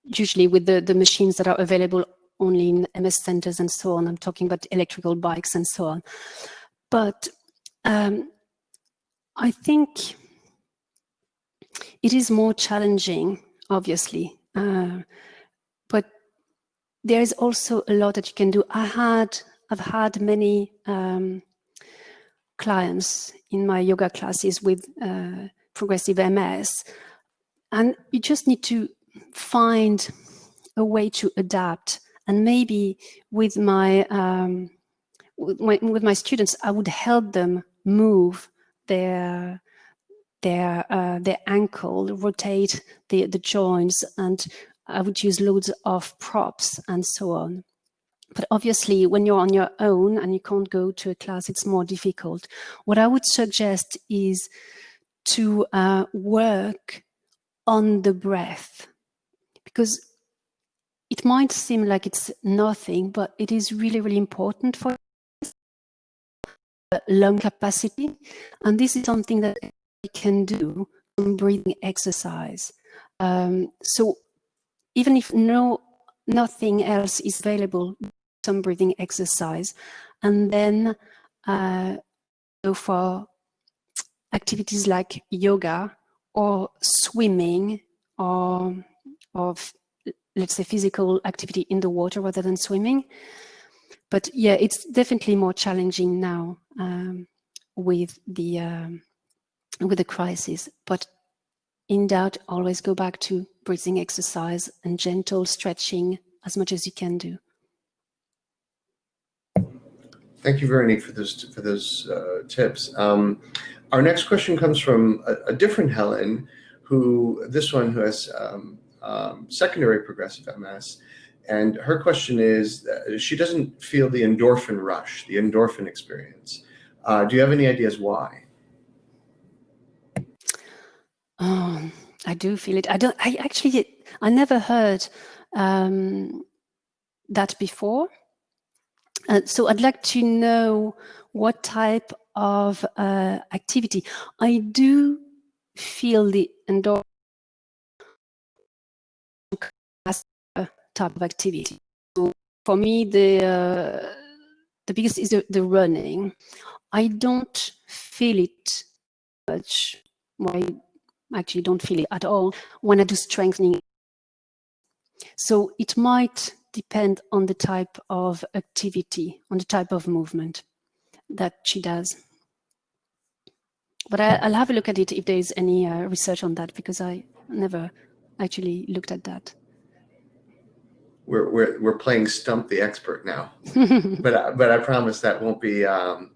usually with the machines that are available only in MS centers and so on. I'm talking about electrical bikes and so on. But I think it is more challenging, obviously, but there is also a lot that you can do. I've had many clients in my yoga classes with progressive MS, and you just need to find a way to adapt. And maybe with my students, I would help them move their ankle, rotate the joints, and I would use loads of props and so on. But obviously, when you're on your own and you can't go to a class, it's more difficult. What I would suggest is to work on the breath, because it might seem like it's nothing, but it is really, really important for lung capacity. And this is something that you can do, some breathing exercise. So even if nothing else is available, some breathing exercise, and then go for activities like yoga or swimming, or let's say physical activity in the water rather than swimming. But yeah, it's definitely more challenging now with the crisis. But in doubt, always go back to breathing exercise and gentle stretching as much as you can do. Thank you, Veronique, for those tips. Our next question comes from a different Helen, who has secondary progressive MS, and her question is, she doesn't feel the endorphin rush, the endorphin experience. Do you have any ideas why? Oh, I do feel it. I never heard that before. So I'd like to know what type of activity. I do feel the endorphin type of activity. So for me, the biggest is the running. I don't feel it much. I actually don't feel it at all when I do strengthening. So it might depend on the type of activity, on the type of movement that she does. But I'll have a look at it if there is any research on that, because I never actually looked at that. We're playing Stump the Expert now, but I promise that won't be our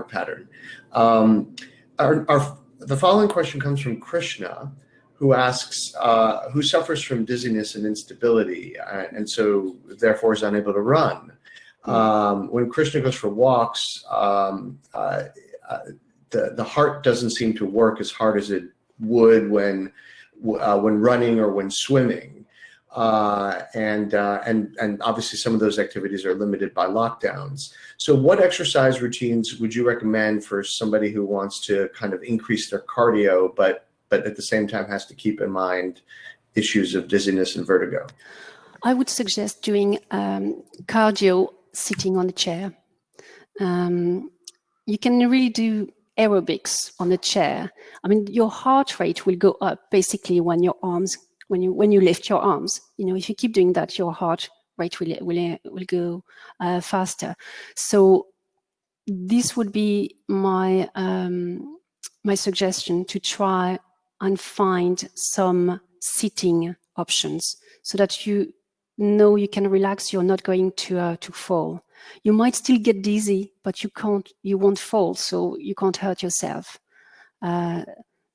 pattern. The following question comes from Krishna, who asks, who suffers from dizziness and instability, and so therefore is unable to run. When Krishna goes for walks, the heart doesn't seem to work as hard as it would when running or when swimming, and obviously some of those activities are limited by lockdowns. So what exercise routines would you recommend for somebody who wants to kind of increase their cardio, but at the same time has to keep in mind issues of dizziness and vertigo? I would suggest doing cardio sitting on a chair. You can really do aerobics on a chair. I mean, your heart rate will go up basically when you lift your arms. If you keep doing that, your heart rate will go faster. So this would be my my suggestion, to try and find some sitting options so that you can relax. You're not going to fall. You might still get dizzy, but you won't fall, so you can't hurt yourself.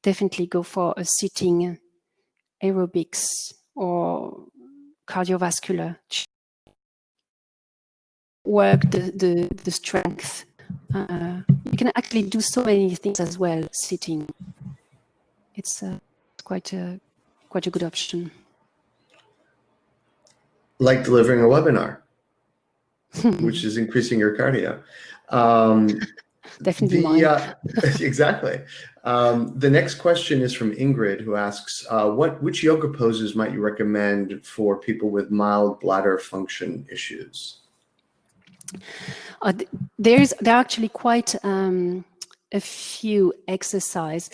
definitely go for a sitting aerobics or cardiovascular. Work the strength. You can actually do so many things as well sitting. It's quite a good option. Like delivering a webinar, which is increasing your cardio. Definitely mine. Exactly. The next question is from Ingrid, who asks, which yoga poses might you recommend for people with mild bladder function issues? There are actually quite a few exercises,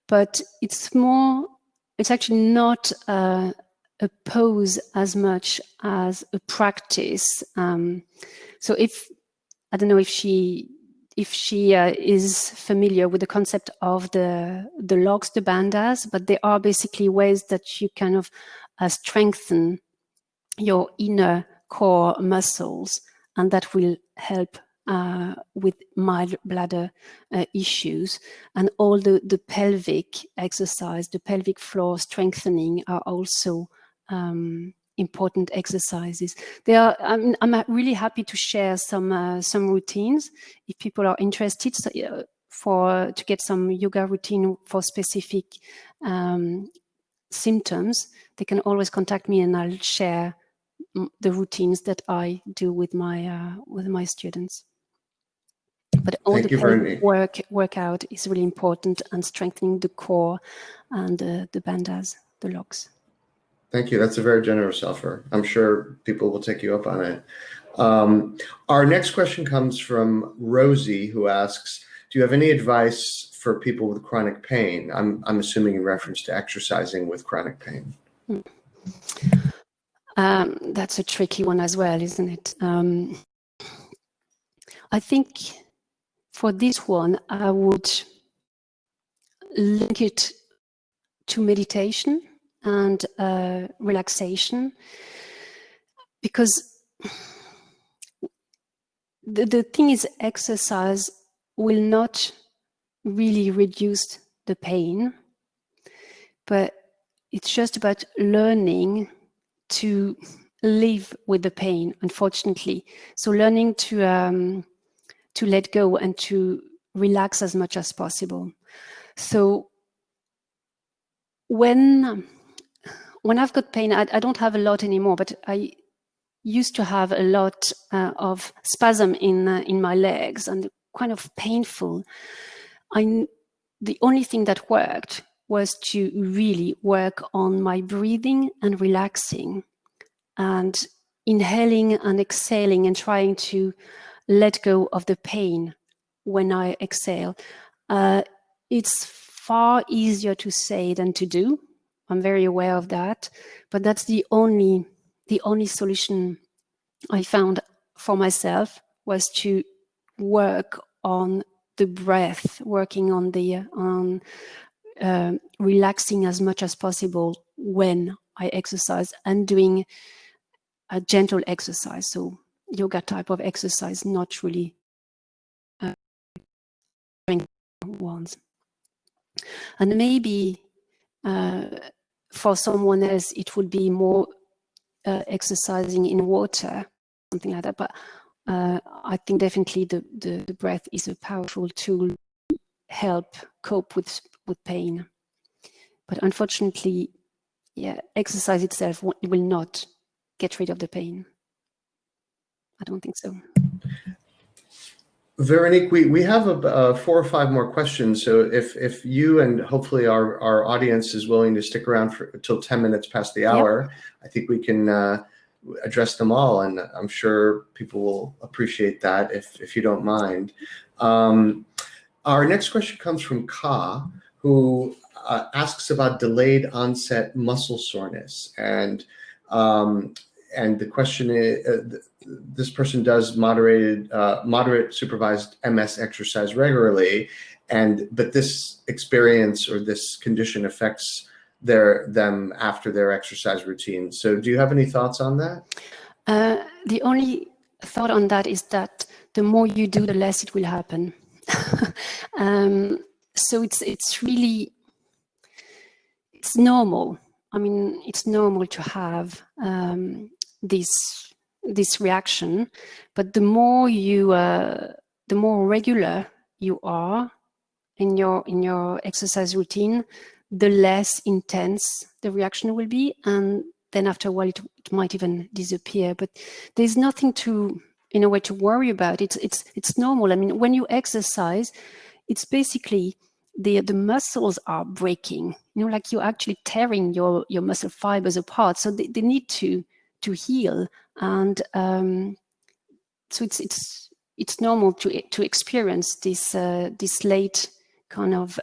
but it's actually not a pose as much as a practice. So I don't know if she is familiar with the concept of the logs, the bandhas, but they are basically ways that you kind of strengthen your inner core muscles, and that will help with mild bladder issues. And all the pelvic exercise, the pelvic floor strengthening are also important exercises. I'm really happy to share some routines if people are interested. So, to get some yoga routine for specific symptoms, they can always contact me, and I'll share the routines that I do with my students. But all the pelvic workout is really important, and strengthening the core and the bandhas, the logs. Thank you. That's a very generous offer. I'm sure people will take you up on it. Our next question comes from Rosie, who asks, do you have any advice for people with chronic pain? I'm assuming in reference to exercising with chronic pain. That's a tricky one as well, isn't it? I think for this one, I would link it to meditation and relaxation, because the thing is, exercise will not really reduce the pain, but it's just about learning to live with the pain, unfortunately. So learning to let go and to relax as much as possible. So when I've got pain, I don't have a lot anymore, but I used to have a lot of spasm in my legs, and kind of painful. The only thing that worked was to really work on my breathing and relaxing, and inhaling and exhaling, and trying to let go of the pain when I exhale. It's far easier to say than to do. I'm very aware of that, but that's the only solution I found for myself, was to work on the breath, working on relaxing as much as possible when I exercise, and doing a gentle exercise, so yoga type of exercise, not really ones. And maybe for someone else, it would be more exercising in water, something like that. But I think definitely the breath is a powerful tool to help cope with pain. But unfortunately, exercise itself will not get rid of the pain. I don't think so. Veronique, we have 4 or 5 more questions. So if you and hopefully our audience is willing to stick around until 10 minutes past the hour, I think we can address them all. And I'm sure people will appreciate that if you don't mind. Our next question comes from Ka, who asks about delayed onset muscle soreness. And the question is, this person does moderate supervised MS exercise regularly, but this experience or this condition affects them after their exercise routine. So do you have any thoughts on that? The only thought on that is that the more you do, the less it will happen. So it's really it's normal. I mean, it's normal to have this reaction, but the more regular you are in your exercise routine, the less intense the reaction will be, and then after a while it might even disappear. But there's nothing to, in a way, to worry about. It's normal. I mean, when you exercise, it's basically the muscles are breaking. Like you're actually tearing your muscle fibers apart. So they need to heal, and so it's normal to experience this late kind of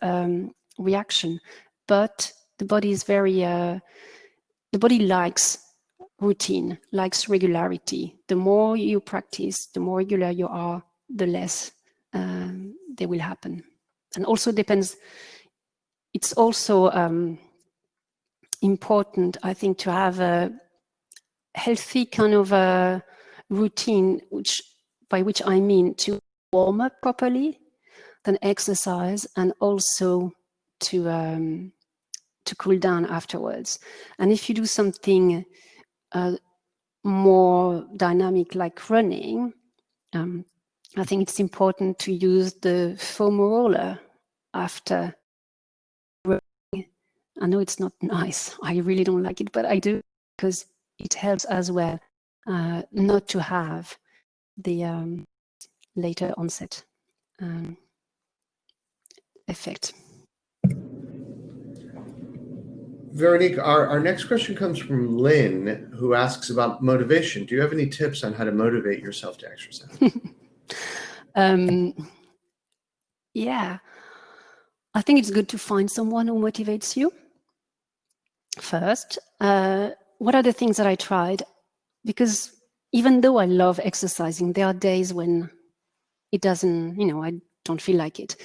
reaction. But the body is the body likes routine, likes regularity. The more you practice, the more regular you are, the less they will happen. And also depends, it's also important, I think, to have a healthy kind of a routine, by which I mean to warm up properly, then exercise, and also to cool down afterwards. And if you do something more dynamic, like running, I think it's important to use the foam roller after running. I know it's not nice. I really don't like it, but I do, because it helps as well not to have the later onset effect. Veronique, our next question comes from Lynn, who asks about motivation. Do you have any tips on how to motivate yourself to exercise? Yeah, I think it's good to find someone who motivates you first. What are the things that I tried? Because even though I love exercising, there are days when it doesn't, I don't feel like it.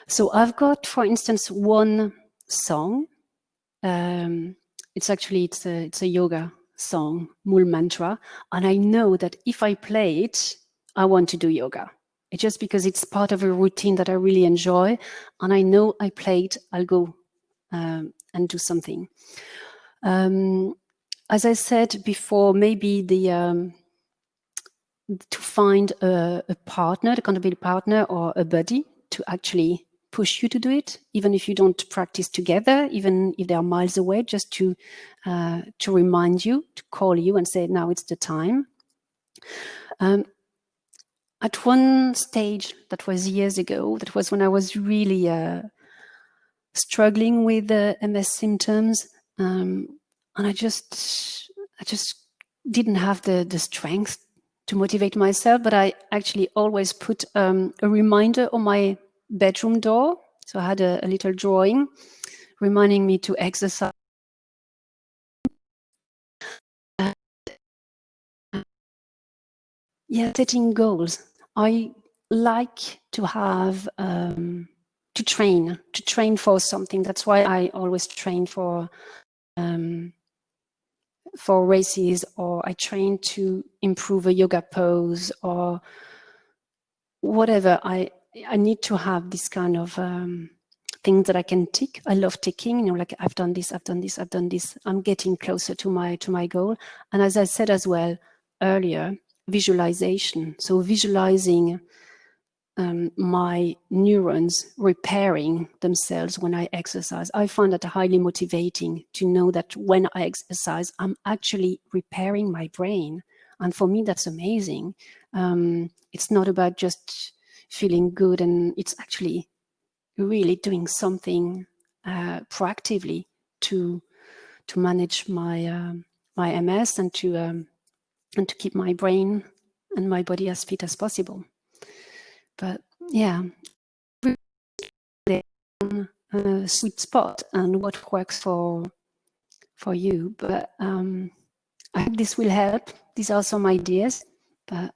So I've got, for instance, one song. It's a yoga song, Mool Mantra, and I know that if I play it, I want to do yoga. It's just because it's part of a routine that I really enjoy, and I know I play it, I'll go and do something. As I said before, maybe to find a partner, a accountability partner or a buddy to actually push you to do it, even if you don't practice together, even if they are miles away, just to remind you, to call you and say, now it's the time. At one stage, that was years ago, that was when I was really struggling with MS symptoms, and I just didn't have the strength to motivate myself, but I actually always put a reminder on my bedroom door. So I had a little drawing reminding me to exercise. Setting goals. I like to have to train for something. That's why I always train for races, or I train to improve a yoga pose or whatever. I need to have this kind of things that I can tick. I love ticking, like I've done this, I've done this, I've done this. I'm getting closer to my goal. And as I said as well earlier, visualization. So visualizing my neurons repairing themselves when I exercise. I find that highly motivating to know that when I exercise, I'm actually repairing my brain. And for me, that's amazing. It's not about just feeling good, and it's actually really doing something proactively to manage my my MS and to keep my brain and my body as fit as possible. But yeah, a sweet spot and what works for you. But I hope this will help. These are some ideas. But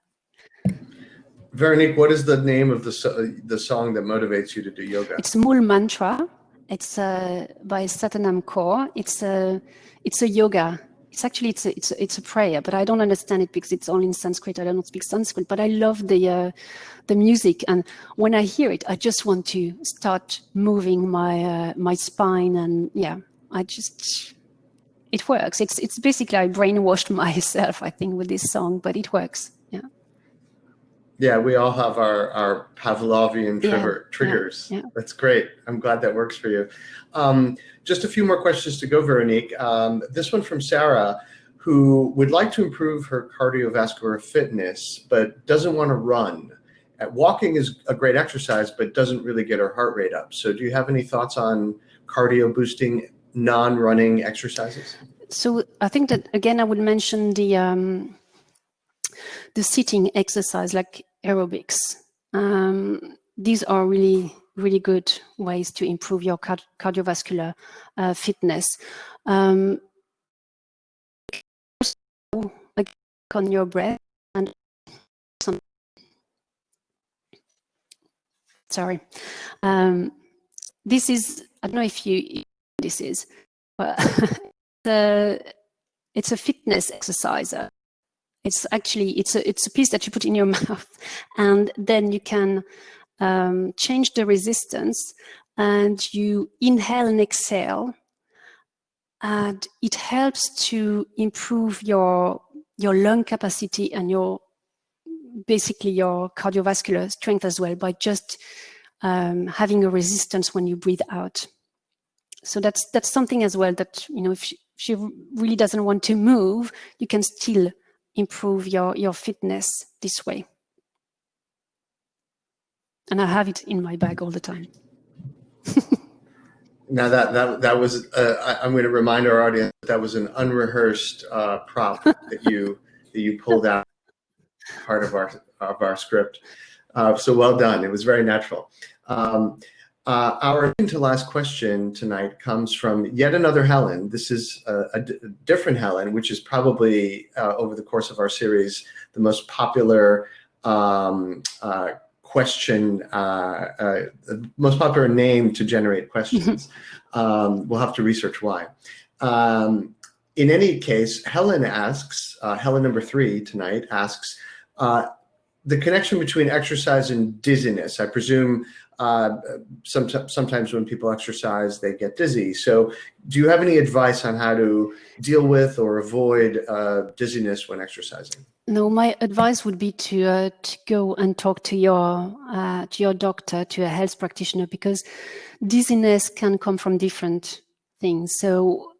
Veronique, what is the name of the song that motivates you to do yoga? It's Mool Mantra. It's by Satanam Kaur. It's a yoga. It's actually it's a prayer, but I don't understand it because it's only in Sanskrit. I don't speak Sanskrit, but I love the music, and when I hear it, I just want to start moving my my spine, and yeah, it works. It's basically, I brainwashed myself, I think, with this song, but it works. Yeah. Yeah, we all have our Pavlovian triggers. Yeah. That's great. I'm glad that works for you. Just a few more questions to go, Veronique. This one from Sarah, who would like to improve her cardiovascular fitness, but doesn't want to run. Walking is a great exercise, but doesn't really get her heart rate up. So do you have any thoughts on cardio boosting non-running exercises? So I think that, again, I would mention the sitting exercise, like aerobics. These are really, really good ways to improve your cardiovascular fitness. Like on your breath and sorry. This is, I don't know if this is, but it's a fitness exercise. It's actually, it's a piece that you put in your mouth, and then you can change the resistance, and you inhale and exhale, and it helps to improve your lung capacity and basically your cardiovascular strength as well, by just having a resistance when you breathe out. So that's something as well that, if she really doesn't want to move, you can still improve your fitness this way. And I have it in my bag all the time. Now that was I'm going to remind our audience that was an unrehearsed prop that you pulled out, part of our script. So well done. It was very natural. Our to last question tonight comes from yet another Helen. This is a different Helen, which is probably over the course of our series the most popular question, most popular name to generate questions. We'll have to research why. In any case, Helen asks, Helen number 3 tonight asks, the connection between exercise and dizziness. I presume sometimes when people exercise, they get dizzy. So do you have any advice on how to deal with or avoid dizziness when exercising? No, my advice would be to go and talk to your doctor, to a health practitioner, because dizziness can come from different things. So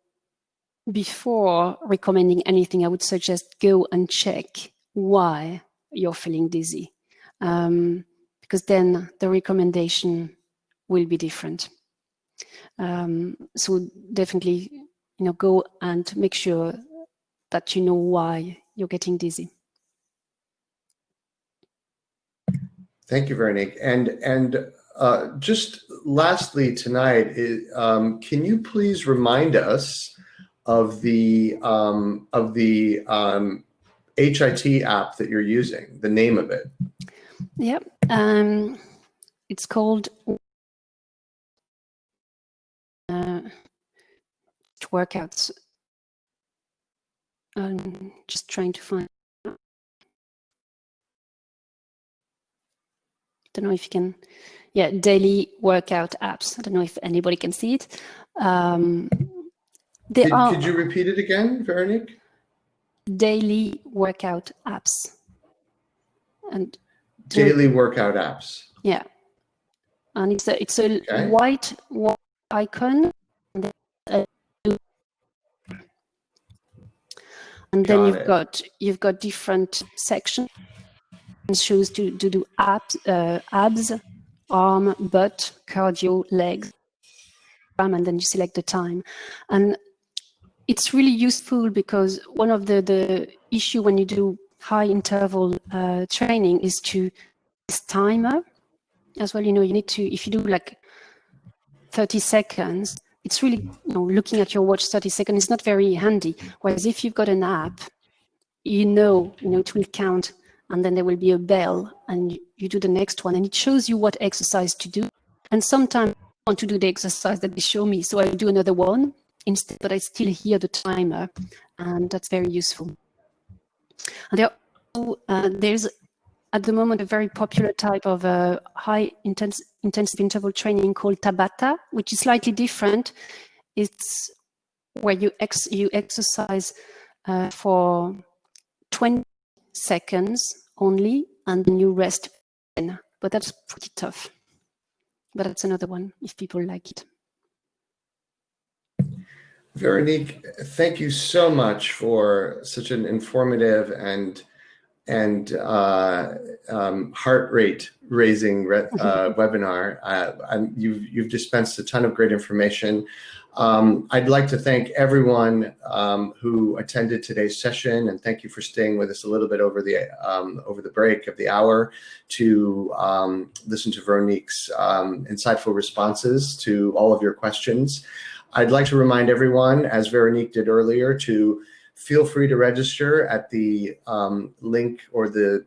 before recommending anything, I would suggest go and check why you're feeling dizzy, because then the recommendation will be different. So definitely, go and make sure that you know why you're getting dizzy. Thank you, Veronique. And just lastly tonight, can you please remind us of the HIIT app that you're using, the name of it? Yep. It's called workouts. I'm just trying to find. Don't know if you can. Yeah, daily workout apps. I don't know if anybody can see it. Could you repeat it again, Veronique? Daily workout apps. And daily workout apps. Yeah, and it's a okay. white icon, and then you've got different sections. Shows to do abs, arm, butt, cardio, legs, and then you select the time. And it's really useful because one of the issue when you do high interval training is to this timer as well. You need to, if you do like 30 seconds, it's really, looking at your watch 30 seconds is not very handy. Whereas if you've got an app, it will count, and then there will be a bell, and you do the next one, and it shows you what exercise to do. And sometimes I want to do the exercise that they show me, so I do another one instead, but I still hear the timer, and that's very useful. And there's at the moment a very popular type of high intensive interval training called Tabata, which is slightly different. It's where you exercise for 20 seconds only, and then you rest 10. But that's pretty tough. But that's another one if people like it. Veronique, thank you so much for such an informative and heart rate raising webinar. You've dispensed a ton of great information. I'd like to thank everyone who attended today's session, and thank you for staying with us a little bit over the break of the hour to listen to Veronique's insightful responses to all of your questions. I'd like to remind everyone, as Veronique did earlier, to feel free to register at the link or the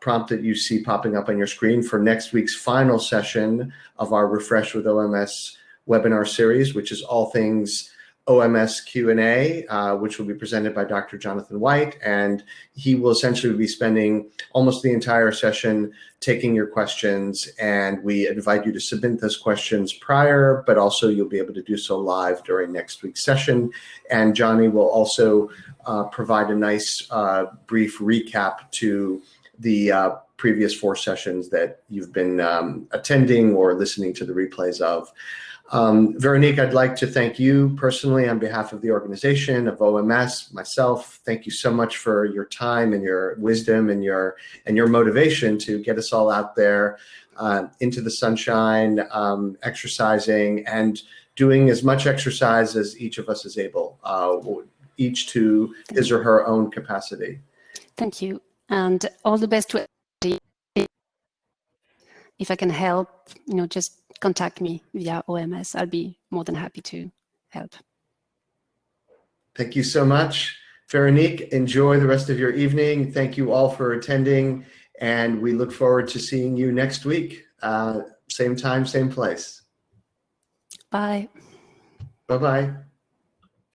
prompt that you see popping up on your screen for next week's final session of our Refresh with OMS webinar series, which is all things OMS Q&A, which will be presented by Dr. Jonathan White, and he will essentially be spending almost the entire session taking your questions, and we invite you to submit those questions prior, but also you'll be able to do so live during next week's session. And Johnny will also provide a nice brief recap to the previous 4 sessions that you've been attending or listening to the replays of. Veronique, I'd like to thank you personally on behalf of the organization, of OMS, myself. Thank you so much for your time and your wisdom and your motivation to get us all out there into the sunshine, exercising and doing as much exercise as each of us is able, each to his or her own capacity. Thank you, and all the best to everybody. If I can help, just contact me via OMS. I'll be more than happy to help. Thank you so much. Veronique, enjoy the rest of your evening. Thank you all for attending, and we look forward to seeing you next week. Same time, same place. Bye. Bye-bye.